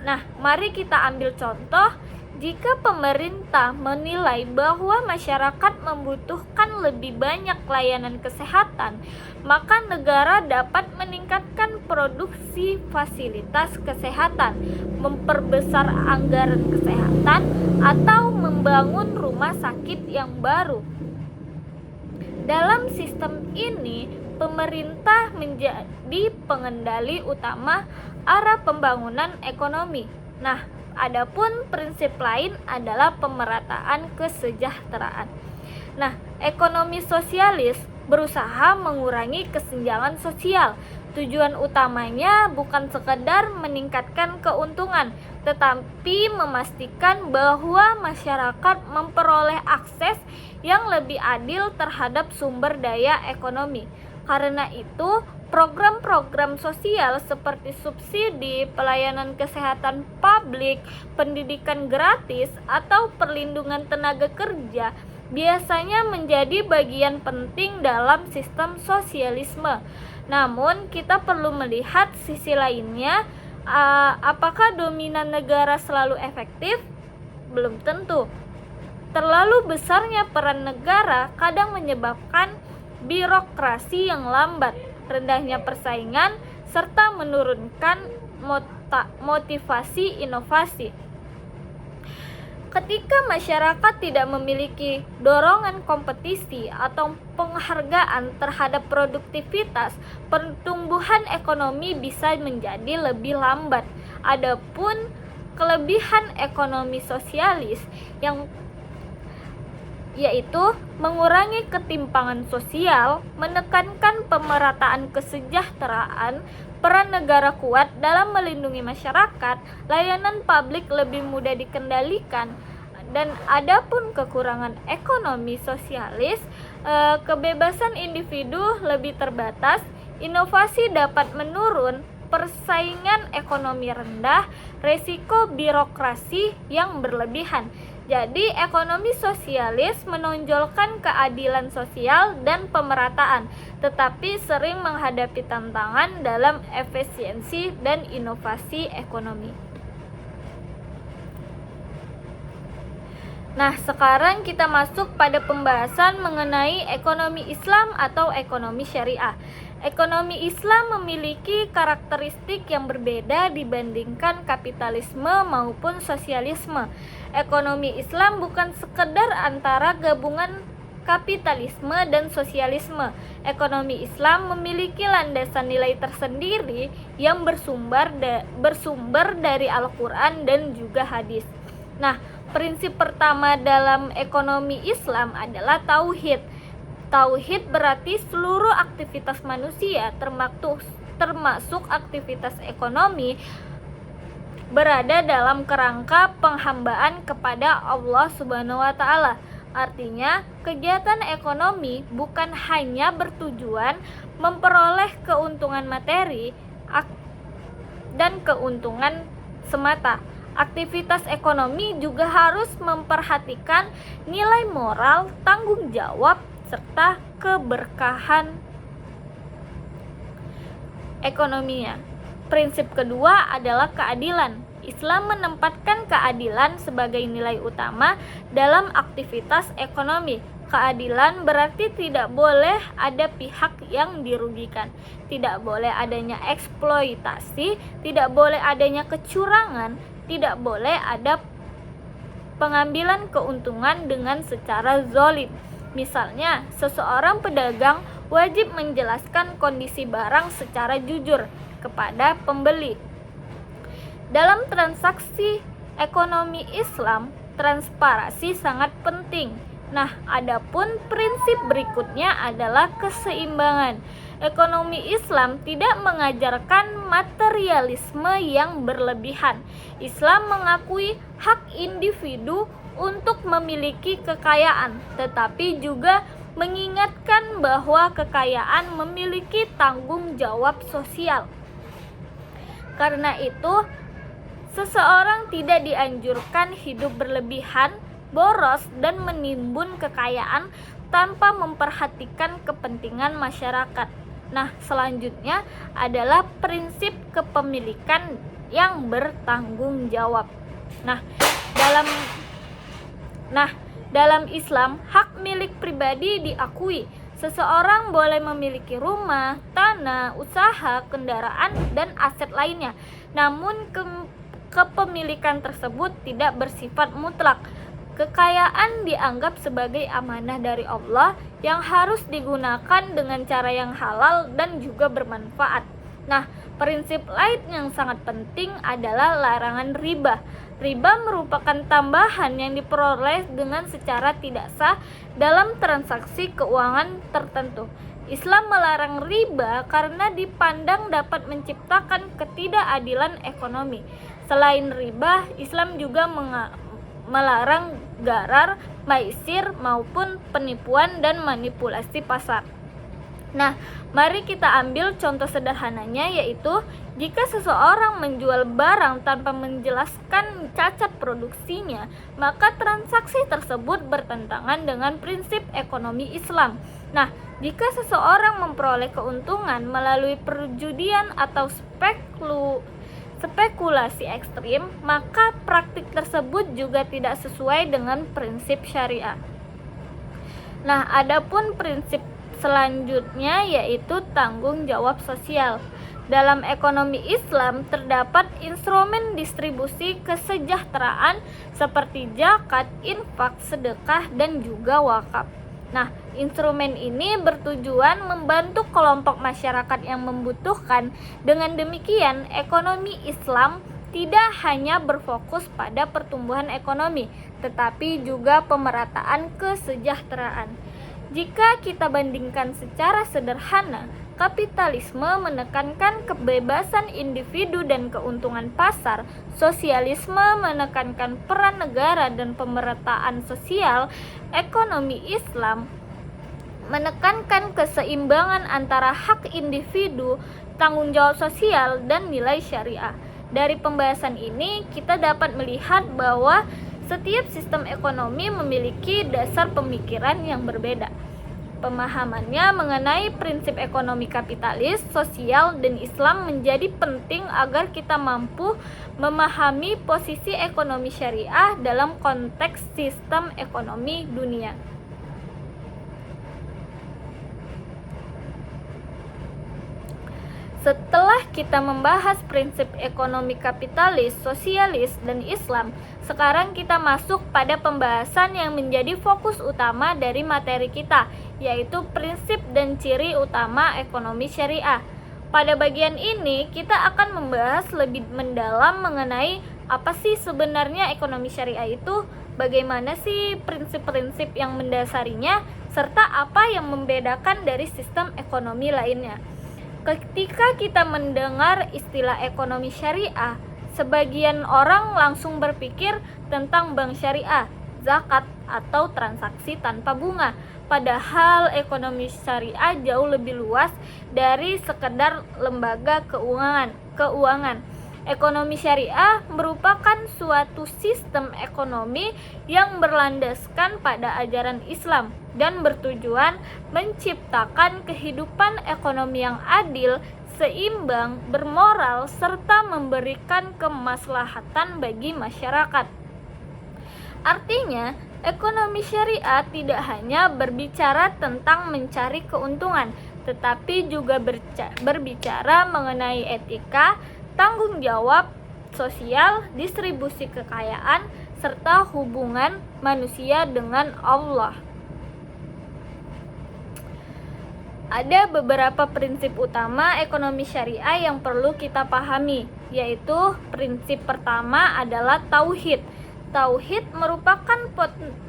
Nah, mari kita ambil contoh. Jika pemerintah menilai bahwa masyarakat membutuhkan lebih banyak layanan kesehatan, maka negara dapat meningkatkan produksi fasilitas kesehatan, memperbesar anggaran kesehatan, atau membangun rumah sakit yang baru. Dalam sistem ini, pemerintah menjadi pengendali utama arah pembangunan ekonomi. Nah, adapun prinsip lain adalah pemerataan kesejahteraan. Nah, ekonomi sosialis berusaha mengurangi kesenjangan sosial. Tujuan utamanya bukan sekedar meningkatkan keuntungan, tetapi memastikan bahwa masyarakat memperoleh akses yang lebih adil terhadap sumber daya ekonomi. Karena itu, program-program sosial seperti subsidi, pelayanan kesehatan publik, pendidikan gratis, atau perlindungan tenaga kerja biasanya menjadi bagian penting dalam sistem sosialisme. Namun, kita perlu melihat sisi lainnya. Apakah dominan negara selalu efektif? Belum tentu. Terlalu besarnya peran negara kadang menyebabkan birokrasi yang lambat, rendahnya persaingan, serta menurunkan motivasi inovasi. Ketika masyarakat tidak memiliki dorongan kompetisi atau penghargaan terhadap produktivitas, pertumbuhan ekonomi bisa menjadi lebih lambat. Adapun kelebihan ekonomi sosialis yaitu mengurangi ketimpangan sosial, menekankan pemerataan kesejahteraan, peran negara kuat dalam melindungi masyarakat, layanan publik lebih mudah dikendalikan, dan adapun kekurangan ekonomi sosialis, kebebasan individu lebih terbatas, inovasi dapat menurun, persaingan ekonomi rendah, resiko birokrasi yang berlebihan. Jadi, ekonomi sosialis menonjolkan keadilan sosial dan pemerataan, tetapi sering menghadapi tantangan dalam efisiensi dan inovasi ekonomi. Nah, sekarang kita masuk pada pembahasan mengenai ekonomi Islam atau ekonomi syariah. Ekonomi Islam memiliki karakteristik yang berbeda dibandingkan kapitalisme maupun sosialisme. Ekonomi Islam bukan sekedar antara gabungan kapitalisme dan sosialisme. Ekonomi Islam memiliki landasan nilai tersendiri yang bersumber dari Al-Quran dan juga hadis. Nah, prinsip pertama dalam ekonomi Islam adalah tauhid. Tauhid berarti seluruh aktivitas manusia, termasuk aktivitas ekonomi, berada dalam kerangka penghambaan kepada Allah Subhanahu wa Ta'ala. Artinya, kegiatan ekonomi bukan hanya bertujuan memperoleh keuntungan materi dan keuntungan semata. Aktivitas ekonomi juga harus memperhatikan nilai moral, tanggung jawab, serta keberkahan ekonominya. Prinsip kedua adalah keadilan. Islam menempatkan keadilan sebagai nilai utama dalam aktivitas ekonomi. keadilan berarti tidak boleh ada pihak yang dirugikan, tidak boleh adanya eksploitasi, tidak boleh adanya kecurangan, tidak boleh ada pengambilan keuntungan dengan secara zalim. Misalnya, seseorang pedagang wajib menjelaskan kondisi barang secara jujur kepada pembeli. Dalam transaksi ekonomi Islam, transparansi sangat penting. Nah, adapun prinsip berikutnya adalah keseimbangan. Ekonomi Islam tidak mengajarkan materialisme yang berlebihan. Islam mengakui hak individu untuk memiliki kekayaan, tetapi juga mengingatkan bahwa kekayaan memiliki tanggung jawab sosial. Karena itu, seseorang tidak dianjurkan hidup berlebihan, boros, dan menimbun kekayaan tanpa memperhatikan kepentingan masyarakat. Nah, selanjutnya adalah prinsip kepemilikan yang bertanggung jawab. Dalam Islam, hak milik pribadi diakui. Seseorang boleh memiliki rumah, tanah, usaha, kendaraan, dan aset lainnya. Namun kepemilikan tersebut tidak bersifat mutlak. Kekayaan dianggap sebagai amanah dari Allah yang harus digunakan dengan cara yang halal dan juga bermanfaat. Nah, prinsip lain yang sangat penting adalah larangan riba. Riba merupakan tambahan yang diperoleh dengan secara tidak sah dalam transaksi keuangan tertentu. Islam melarang riba karena dipandang dapat menciptakan ketidakadilan ekonomi. Selain riba, Islam juga melarang gharar, maisir, maupun penipuan dan manipulasi pasar. Nah, mari kita ambil contoh sederhananya, yaitu jika seseorang menjual barang tanpa menjelaskan cacat produksinya, maka transaksi tersebut bertentangan dengan prinsip ekonomi Islam. Nah, jika seseorang memperoleh keuntungan melalui perjudian atau spekulasi ekstrim, maka praktik tersebut juga tidak sesuai dengan prinsip syariah. Nah, adapun prinsip selanjutnya yaitu tanggung jawab sosial. Dalam ekonomi Islam terdapat instrumen distribusi kesejahteraan seperti zakat, infak, sedekah, dan juga wakaf. Nah, instrumen ini bertujuan membantu kelompok masyarakat yang membutuhkan. Dengan demikian, ekonomi Islam tidak hanya berfokus pada pertumbuhan ekonomi, tetapi juga pemerataan kesejahteraan. Jika kita bandingkan secara sederhana, kapitalisme menekankan kebebasan individu dan keuntungan pasar, sosialisme menekankan peran negara dan pemerataan sosial, ekonomi Islam menekankan keseimbangan antara hak individu, tanggung jawab sosial, dan nilai syariah. Dari pembahasan ini, kita dapat melihat bahwa setiap sistem ekonomi memiliki dasar pemikiran yang berbeda. Pemahamannya mengenai prinsip ekonomi kapitalis, sosial, dan Islam menjadi penting agar kita mampu memahami posisi ekonomi syariah dalam konteks sistem ekonomi dunia. Setelah kita membahas prinsip ekonomi kapitalis, sosialis, dan Islam, sekarang kita masuk pada pembahasan yang menjadi fokus utama dari materi kita, yaitu prinsip dan ciri utama ekonomi syariah. Pada bagian ini, kita akan membahas lebih mendalam mengenai apa sih sebenarnya ekonomi syariah itu, bagaimana sih prinsip-prinsip yang mendasarinya, serta apa yang membedakan dari sistem ekonomi lainnya. Ketika kita mendengar istilah ekonomi syariah, sebagian orang langsung berpikir tentang bank syariah, zakat, atau transaksi tanpa bunga. Padahal ekonomi syariah jauh lebih luas dari sekedar lembaga keuangan. Ekonomi syariah merupakan suatu sistem ekonomi yang berlandaskan pada ajaran Islam dan bertujuan menciptakan kehidupan ekonomi yang adil, seimbang, bermoral, serta memberikan kemaslahatan bagi masyarakat. Artinya, Ekonomi syariah tidak hanya berbicara tentang mencari keuntungan, tetapi juga berbicara mengenai etika, tanggung jawab sosial, distribusi kekayaan, serta hubungan manusia dengan Allah. Ada beberapa prinsip utama ekonomi syariah yang perlu kita pahami, yaitu prinsip pertama adalah tauhid. Tauhid merupakan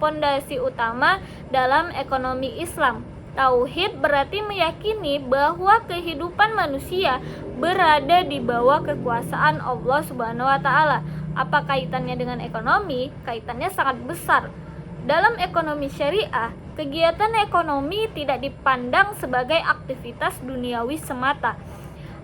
pondasi utama dalam ekonomi Islam. Tauhid berarti meyakini bahwa kehidupan manusia berada di bawah kekuasaan Allah Subhanahu wa taala. Apa kaitannya dengan ekonomi? Kaitannya sangat besar. Dalam ekonomi syariah, kegiatan ekonomi tidak dipandang sebagai aktivitas duniawi semata.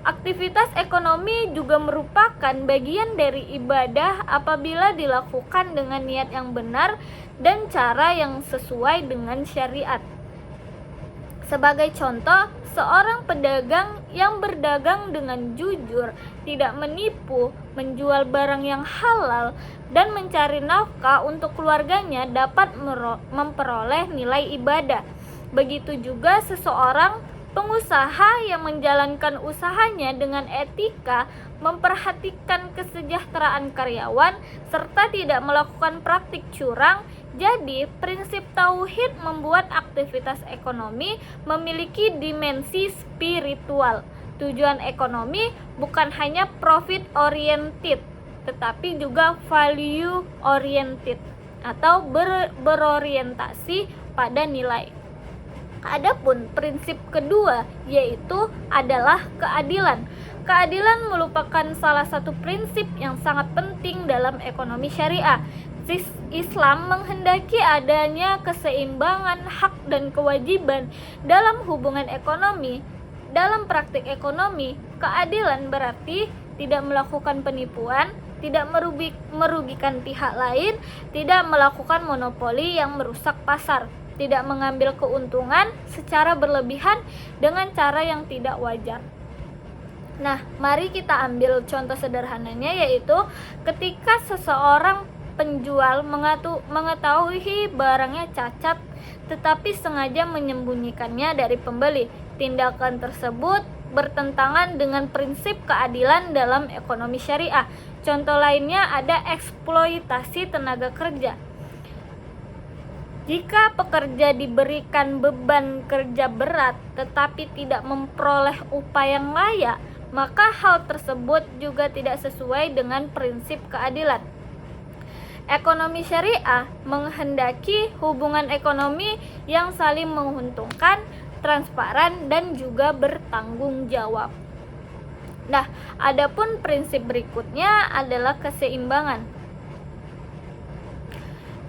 Aktivitas ekonomi juga merupakan bagian dari ibadah apabila dilakukan dengan niat yang benar dan cara yang sesuai dengan syariat. Sebagai contoh, seorang pedagang yang berdagang dengan jujur, tidak menipu, menjual barang yang halal, dan mencari nafkah untuk keluarganya dapat memperoleh nilai ibadah. Begitu juga seseorang pengusaha yang menjalankan usahanya dengan etika, memperhatikan kesejahteraan karyawan, serta tidak melakukan praktik curang. Jadi, prinsip tauhid membuat aktivitas ekonomi memiliki dimensi spiritual. Tujuan ekonomi bukan hanya profit oriented, tetapi juga value oriented atau berorientasi pada nilai. Adapun prinsip kedua yaitu adalah keadilan. Keadilan merupakan salah satu prinsip yang sangat penting dalam ekonomi syariah. Islam menghendaki adanya keseimbangan hak dan kewajiban dalam hubungan ekonomi. Dalam praktik ekonomi, keadilan berarti tidak melakukan penipuan, tidak merugikan pihak lain, tidak melakukan monopoli yang merusak pasar, tidak mengambil keuntungan secara berlebihan dengan cara yang tidak wajar. Nah, mari kita ambil contoh sederhananya, yaitu ketika seseorang penjual mengetahui barangnya cacat tetapi sengaja menyembunyikannya dari pembeli. Tindakan tersebut bertentangan dengan prinsip keadilan dalam ekonomi syariah. Contoh lainnya ada eksploitasi tenaga kerja. Jika pekerja diberikan beban kerja berat tetapi tidak memperoleh upah yang layak, maka hal tersebut juga tidak sesuai dengan prinsip keadilan. Ekonomi syariah menghendaki hubungan ekonomi yang saling menguntungkan, transparan, dan juga bertanggung jawab. Nah, adapun prinsip berikutnya adalah keseimbangan.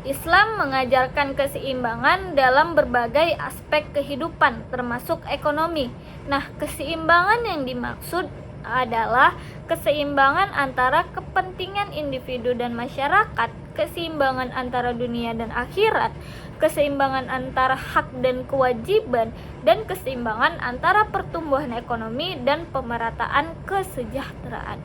Islam mengajarkan keseimbangan dalam berbagai aspek kehidupan, termasuk ekonomi. Nah, keseimbangan yang dimaksud adalah keseimbangan antara kepentingan individu dan masyarakat, keseimbangan antara dunia dan akhirat, keseimbangan antara hak dan kewajiban, dan keseimbangan antara pertumbuhan ekonomi dan pemerataan kesejahteraan.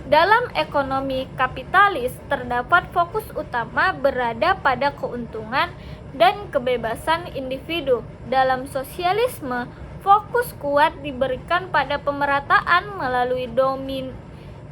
Dalam ekonomi kapitalis, terdapat fokus utama berada pada keuntungan dan kebebasan individu. Dalam sosialisme, fokus kuat diberikan pada pemerataan melalui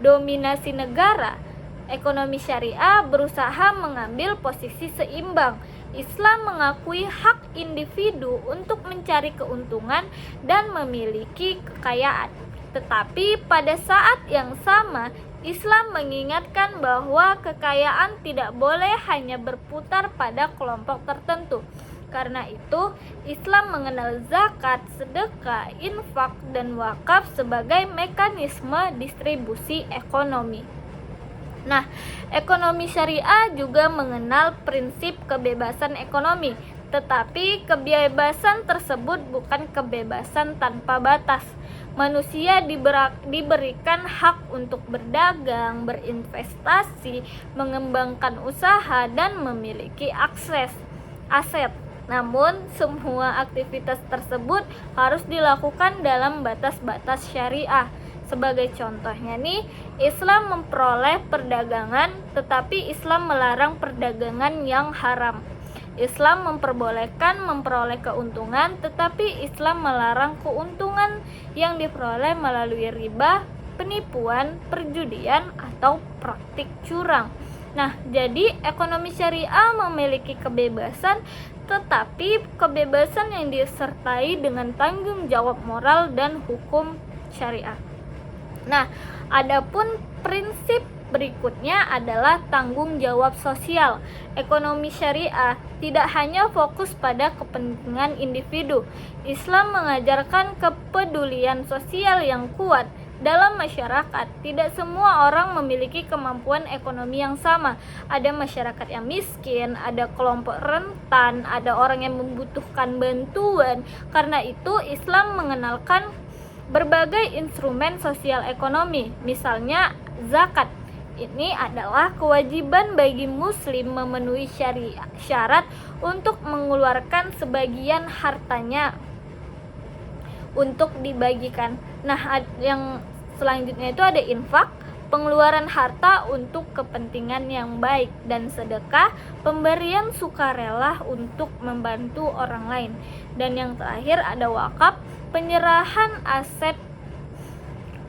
dominasi negara. Ekonomi syariah berusaha mengambil posisi seimbang. Islam mengakui hak individu untuk mencari keuntungan dan memiliki kekayaan. Tetapi pada saat yang sama, Islam mengingatkan bahwa kekayaan tidak boleh hanya berputar pada kelompok tertentu. Karena itu, Islam mengenal zakat, sedekah, infak, dan wakaf sebagai mekanisme distribusi ekonomi. Nah, ekonomi syariah juga mengenal prinsip kebebasan ekonomi, tetapi kebebasan tersebut bukan kebebasan tanpa batas. Manusia diberikan hak untuk berdagang, berinvestasi, mengembangkan usaha, dan memiliki aset. Namun, semua aktivitas tersebut harus dilakukan dalam batas-batas syariah. Sebagai contohnya nih, Islam memperoleh perdagangan, tetapi Islam melarang perdagangan yang haram. Islam memperbolehkan memperoleh keuntungan, tetapi Islam melarang keuntungan yang diperoleh melalui riba, penipuan, perjudian, atau praktik curang. Nah, jadi ekonomi syariah memiliki kebebasan, tetapi kebebasan yang disertai dengan tanggung jawab moral dan hukum syariah. Nah, adapun prinsip berikutnya adalah tanggung jawab sosial. Ekonomi syariah tidak hanya fokus pada kepentingan individu. Islam mengajarkan kepedulian sosial yang kuat dalam masyarakat. Tidak semua orang memiliki kemampuan ekonomi yang sama. Ada masyarakat yang miskin, ada kelompok rentan, ada orang yang membutuhkan bantuan. Karena itu Islam mengenalkan berbagai instrumen sosial ekonomi, misalnya zakat. Ini adalah kewajiban bagi muslim memenuhi syarat untuk mengeluarkan sebagian hartanya untuk dibagikan. Nah, yang selanjutnya itu ada infak, pengeluaran harta untuk kepentingan yang baik, dan sedekah, pemberian sukarela untuk membantu orang lain. Dan yang terakhir ada wakaf, penyerahan aset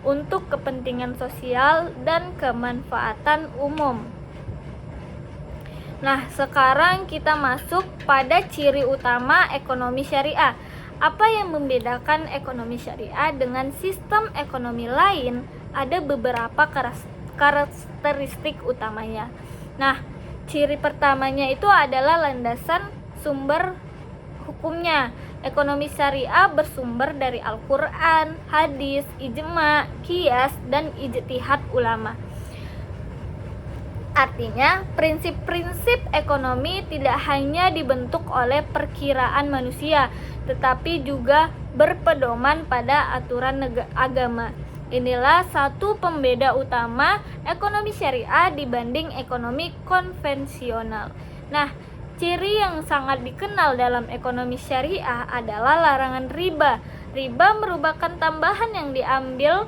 untuk kepentingan sosial dan kemanfaatan umum. Nah, sekarang kita masuk pada ciri utama ekonomi syariah. Apa yang membedakan ekonomi syariah dengan sistem ekonomi lain? Ada beberapa karakteristik utamanya. Nah, ciri pertamanya itu adalah landasan sumber hukumnya. Ekonomi syariah bersumber dari Al-Quran, hadis, ijma, qiyas, dan ijtihad ulama. Artinya, prinsip-prinsip ekonomi tidak hanya dibentuk oleh perkiraan manusia, tetapi juga berpedoman pada aturan agama. Inilah satu pembeda utama ekonomi syariah dibanding ekonomi konvensional. Nah, ciri yang sangat dikenal dalam ekonomi syariah adalah larangan riba. Riba merupakan tambahan yang diambil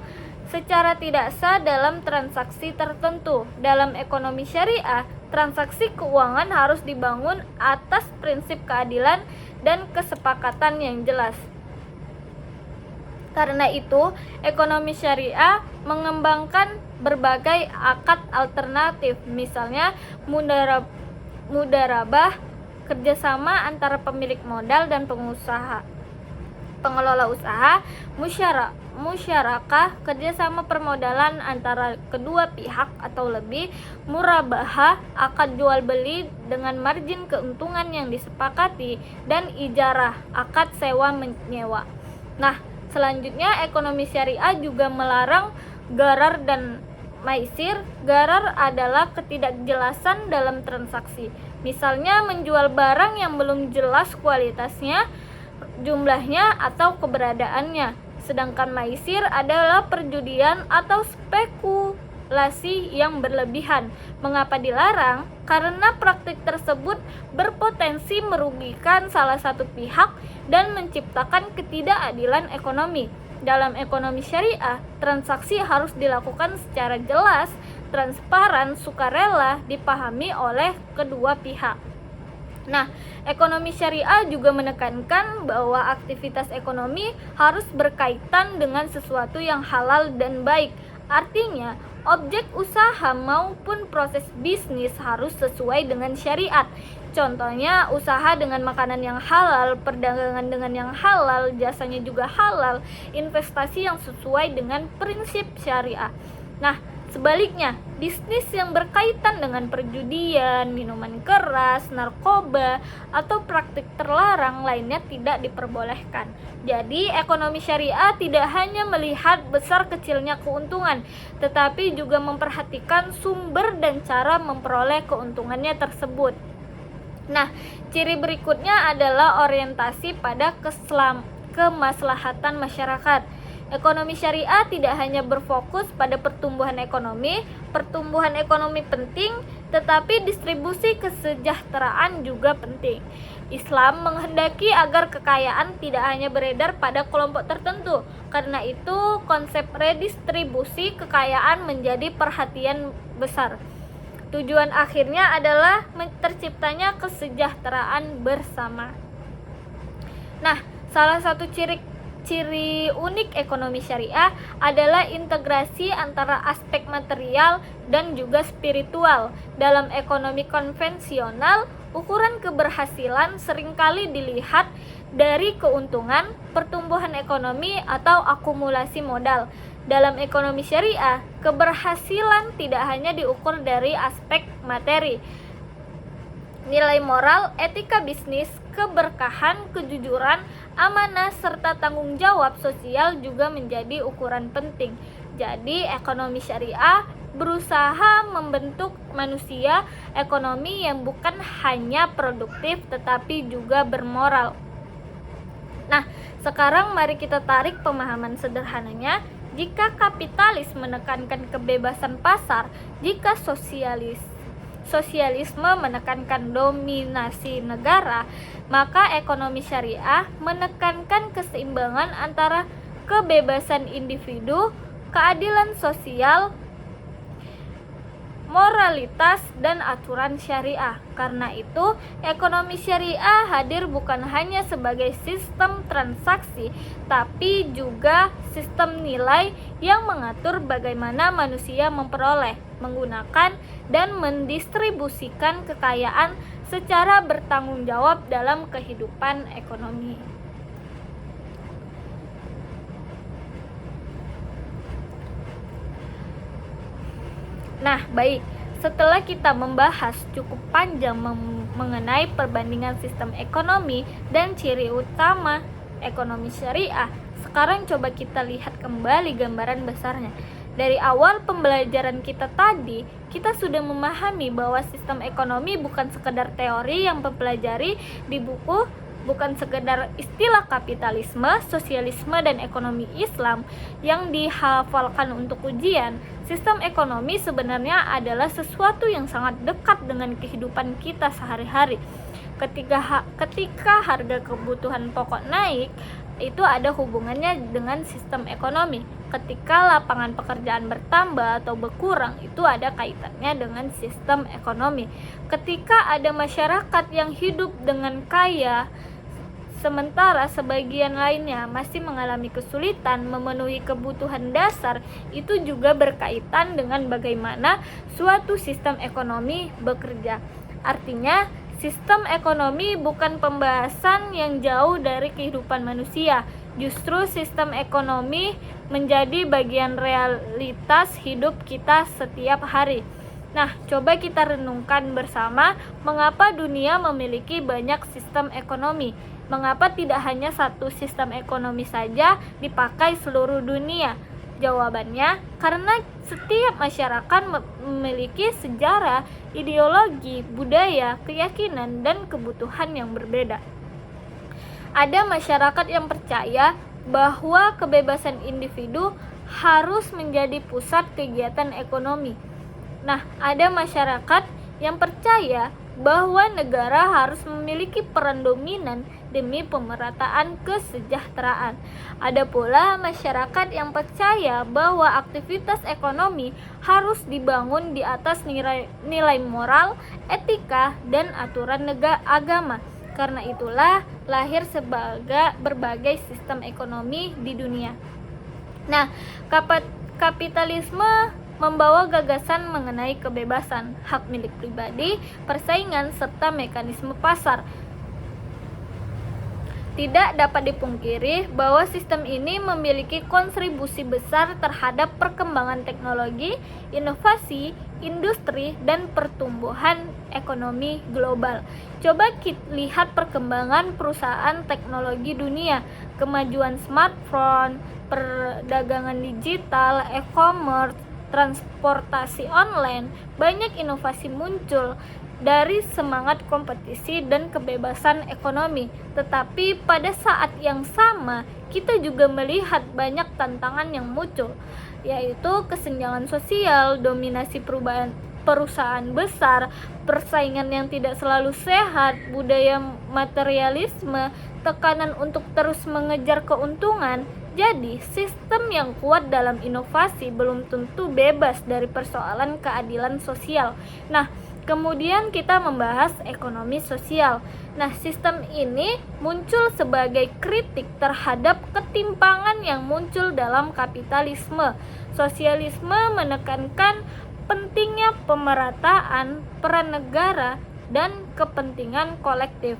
secara tidak sah dalam transaksi tertentu. Dalam ekonomi syariah, transaksi keuangan harus dibangun atas prinsip keadilan dan kesepakatan yang jelas. Karena itu, ekonomi syariah mengembangkan berbagai akad alternatif, misalnya mudarabah, kerjasama antara pemilik modal dan pengelola usaha, musyarakah, kerjasama permodalan antara kedua pihak atau lebih, murabahah, akad jual beli dengan margin keuntungan yang disepakati, dan ijarah, akad sewa menyewa. Nah, selanjutnya ekonomi syariah juga melarang gharar dan maisir. Gharar adalah ketidakjelasan dalam transaksi, misalnya menjual barang yang belum jelas kualitasnya, jumlahnya, atau keberadaannya. Sedangkan maisir adalah perjudian atau spekulasi yang berlebihan. Mengapa dilarang? Karena praktik tersebut berpotensi merugikan salah satu pihak dan menciptakan ketidakadilan ekonomi. Dalam ekonomi syariah, transaksi harus dilakukan secara jelas, transparan, sukarela, dipahami oleh kedua pihak. Nah, ekonomi syariah juga menekankan bahwa aktivitas ekonomi harus berkaitan dengan sesuatu yang halal dan baik. Artinya, objek usaha maupun proses bisnis harus sesuai dengan syariat. Contohnya, usaha dengan makanan yang halal, perdagangan dengan yang halal, jasanya juga halal, investasi yang sesuai dengan prinsip syariah. Nah, sebaliknya, bisnis yang berkaitan dengan perjudian, minuman keras, narkoba, atau praktik terlarang lainnya tidak diperbolehkan. Jadi, ekonomi syariah tidak hanya melihat besar kecilnya keuntungan, tetapi juga memperhatikan sumber dan cara memperoleh keuntungannya tersebut. Nah, ciri berikutnya adalah orientasi pada kemaslahatan masyarakat. Ekonomi syariah tidak hanya berfokus pada pertumbuhan ekonomi penting, tetapi distribusi kesejahteraan juga penting. Islam menghendaki agar kekayaan tidak hanya beredar pada kelompok tertentu. Karena itu, konsep redistribusi kekayaan menjadi perhatian besar. Tujuan akhirnya adalah terciptanya kesejahteraan bersama. Nah, salah satu ciri unik ekonomi syariah adalah integrasi antara aspek material dan juga spiritual. Dalam ekonomi konvensional, ukuran keberhasilan seringkali dilihat dari keuntungan, pertumbuhan ekonomi, atau akumulasi modal. Dalam ekonomi syariah, keberhasilan tidak hanya diukur dari aspek materi. Nilai moral, etika bisnis, keberkahan, kejujuran, amanah, serta tanggung jawab sosial juga menjadi ukuran penting. Jadi, ekonomi syariah berusaha membentuk manusia ekonomi yang bukan hanya produktif tetapi juga bermoral. Nah, sekarang mari kita tarik pemahaman sederhananya. Jika kapitalis menekankan kebebasan pasar, jika sosialisme menekankan dominasi negara, maka ekonomi syariah menekankan keseimbangan antara kebebasan individu, keadilan sosial, moralitas, dan aturan syariah. Karena itu, ekonomi syariah hadir bukan hanya sebagai sistem transaksi, tapi juga sistem nilai yang mengatur bagaimana manusia memperoleh, menggunakan, dan mendistribusikan kekayaan secara bertanggung jawab dalam kehidupan ekonomi. Nah, baik. Setelah kita membahas cukup panjang mengenai perbandingan sistem ekonomi dan ciri utama ekonomi syariah, sekarang coba kita lihat kembali gambaran besarnya. Dari awal pembelajaran kita tadi, kita sudah memahami bahwa sistem ekonomi bukan sekedar teori yang mempelajari di buku, bukan sekedar istilah kapitalisme, sosialisme, dan ekonomi Islam yang dihafalkan untuk ujian. Sistem ekonomi sebenarnya adalah sesuatu yang sangat dekat dengan kehidupan kita sehari-hari. Ketika harga kebutuhan pokok naik, itu ada hubungannya dengan sistem ekonomi. Ketika lapangan pekerjaan bertambah atau berkurang, itu ada kaitannya dengan sistem ekonomi. Ketika ada masyarakat yang hidup dengan kaya, sementara sebagian lainnya masih mengalami kesulitan memenuhi kebutuhan dasar, itu juga berkaitan dengan bagaimana suatu sistem ekonomi bekerja. Artinya, sistem ekonomi bukan pembahasan yang jauh dari kehidupan manusia. Justru sistem ekonomi menjadi bagian realitas hidup kita setiap hari. Nah, coba kita renungkan bersama mengapa dunia memiliki banyak sistem ekonomi. Mengapa tidak hanya satu sistem ekonomi saja dipakai seluruh dunia? Jawabannya, karena setiap masyarakat memiliki sejarah, ideologi, budaya, keyakinan, dan kebutuhan yang berbeda. Ada masyarakat yang percaya bahwa kebebasan individu harus menjadi pusat kegiatan ekonomi. Nah, ada masyarakat yang percaya bahwa negara harus memiliki peran dominan demi pemerataan kesejahteraan. Ada pula masyarakat yang percaya bahwa aktivitas ekonomi harus dibangun di atas nilai moral, etika, dan aturan agama. Karena itulah lahir berbagai sistem ekonomi di dunia. Nah, kapitalisme membawa gagasan mengenai kebebasan, hak milik pribadi, persaingan, serta mekanisme pasar. Tidak dapat dipungkiri bahwa sistem ini memiliki kontribusi besar terhadap perkembangan teknologi, inovasi, industri, dan pertumbuhan ekonomi global. Coba kita lihat perkembangan perusahaan teknologi dunia, kemajuan smartphone, perdagangan digital, e-commerce, transportasi online. Banyak inovasi muncul dari semangat kompetisi dan kebebasan ekonomi. Tetapi pada saat yang sama, kita juga melihat banyak tantangan yang muncul, yaitu kesenjangan sosial, dominasi perusahaan besar, persaingan yang tidak selalu sehat, budaya materialisme, tekanan untuk terus mengejar keuntungan. Jadi, sistem yang kuat dalam inovasi belum tentu bebas dari persoalan keadilan sosial. Nah, kemudian kita membahas ekonomi sosial. Nah, sistem ini muncul sebagai kritik terhadap ketimpangan yang muncul dalam kapitalisme. Sosialisme menekankan pentingnya pemerataan peran negara dan kepentingan kolektif.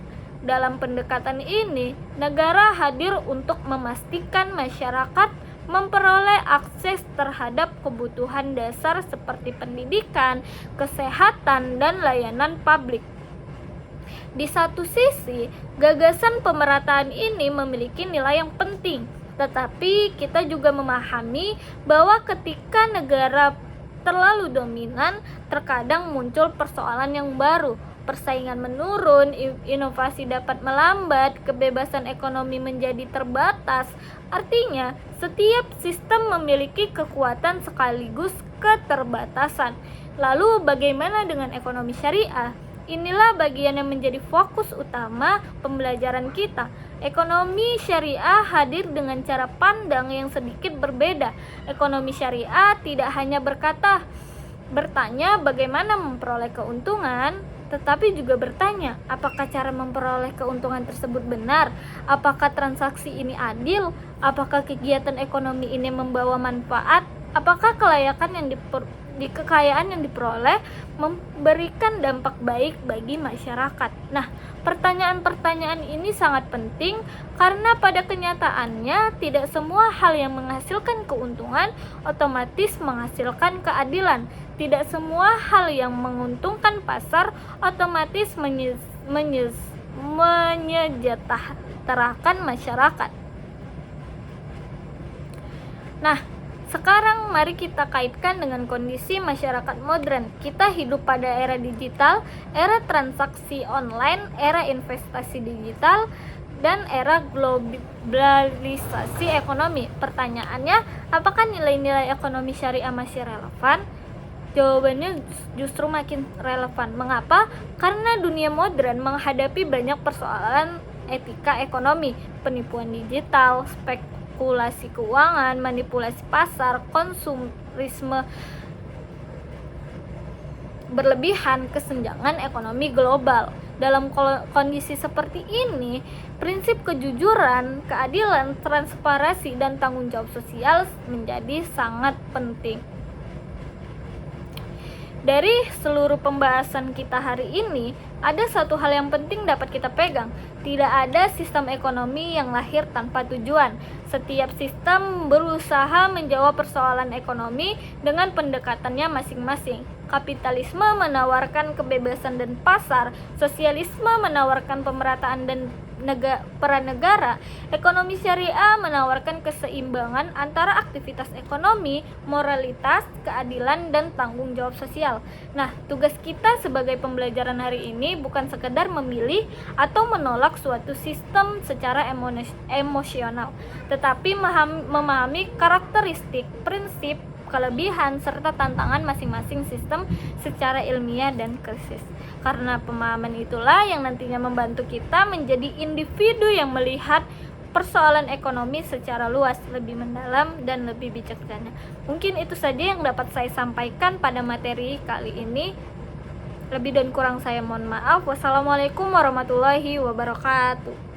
Dalam pendekatan ini, negara hadir untuk memastikan masyarakat memperoleh akses terhadap kebutuhan dasar seperti pendidikan, kesehatan, dan layanan publik. Di satu sisi, gagasan pemerataan ini memiliki nilai yang penting, tetapi kita juga memahami bahwa ketika negara terlalu dominan, terkadang muncul persoalan yang baru. Persaingan menurun, inovasi dapat melambat, kebebasan ekonomi menjadi terbatas. Artinya, setiap sistem memiliki kekuatan sekaligus keterbatasan. Lalu, bagaimana dengan ekonomi syariah? Inilah bagian yang menjadi fokus utama pembelajaran kita. Ekonomi syariah hadir dengan cara pandang yang sedikit berbeda. Ekonomi syariah tidak hanya bertanya bagaimana memperoleh keuntungan, tetapi juga bertanya apakah cara memperoleh keuntungan tersebut benar, apakah transaksi ini adil, apakah kegiatan ekonomi ini membawa manfaat, apakah kekayaan yang diperoleh memberikan dampak baik bagi masyarakat. Nah, pertanyaan-pertanyaan ini sangat penting karena pada kenyataannya tidak semua hal yang menghasilkan keuntungan otomatis menghasilkan keadilan. Tidak semua hal yang menguntungkan pasar otomatis menyejahterakan masyarakat. Nah, sekarang mari kita kaitkan dengan kondisi masyarakat modern. Kita hidup pada era digital, era transaksi online, era investasi digital, dan era globalisasi ekonomi. Pertanyaannya, apakah nilai-nilai ekonomi syariah masih relevan? Jawabannya justru makin relevan. Mengapa? Karena dunia modern menghadapi banyak persoalan etika ekonomi, penipuan digital, spekulasi keuangan, manipulasi pasar, konsumerisme berlebihan, kesenjangan ekonomi global. Dalam kondisi seperti ini, prinsip kejujuran, keadilan, transparansi, dan tanggung jawab sosial menjadi sangat penting. Dari seluruh pembahasan kita hari ini, ada satu hal yang penting dapat kita pegang. Tidak ada sistem ekonomi yang lahir tanpa tujuan. Setiap sistem berusaha menjawab persoalan ekonomi dengan pendekatannya masing-masing. Kapitalisme menawarkan kebebasan dan pasar, sosialisme menawarkan pemerataan dan peran negara, ekonomi syariah menawarkan keseimbangan antara aktivitas ekonomi, moralitas, keadilan, dan tanggung jawab sosial. Nah, tugas kita sebagai pembelajaran hari ini bukan sekedar memilih atau menolak suatu sistem secara emosional, tetapi memahami karakteristik, prinsip, kelebihan, serta tantangan masing-masing sistem secara ilmiah dan kritis. Karena pemahaman itulah yang nantinya membantu kita menjadi individu yang melihat persoalan ekonomi secara luas, lebih mendalam, dan lebih bijaksana. Mungkin itu saja yang dapat saya sampaikan pada materi kali ini. Lebih dan kurang saya mohon maaf. Wassalamualaikum warahmatullahi wabarakatuh.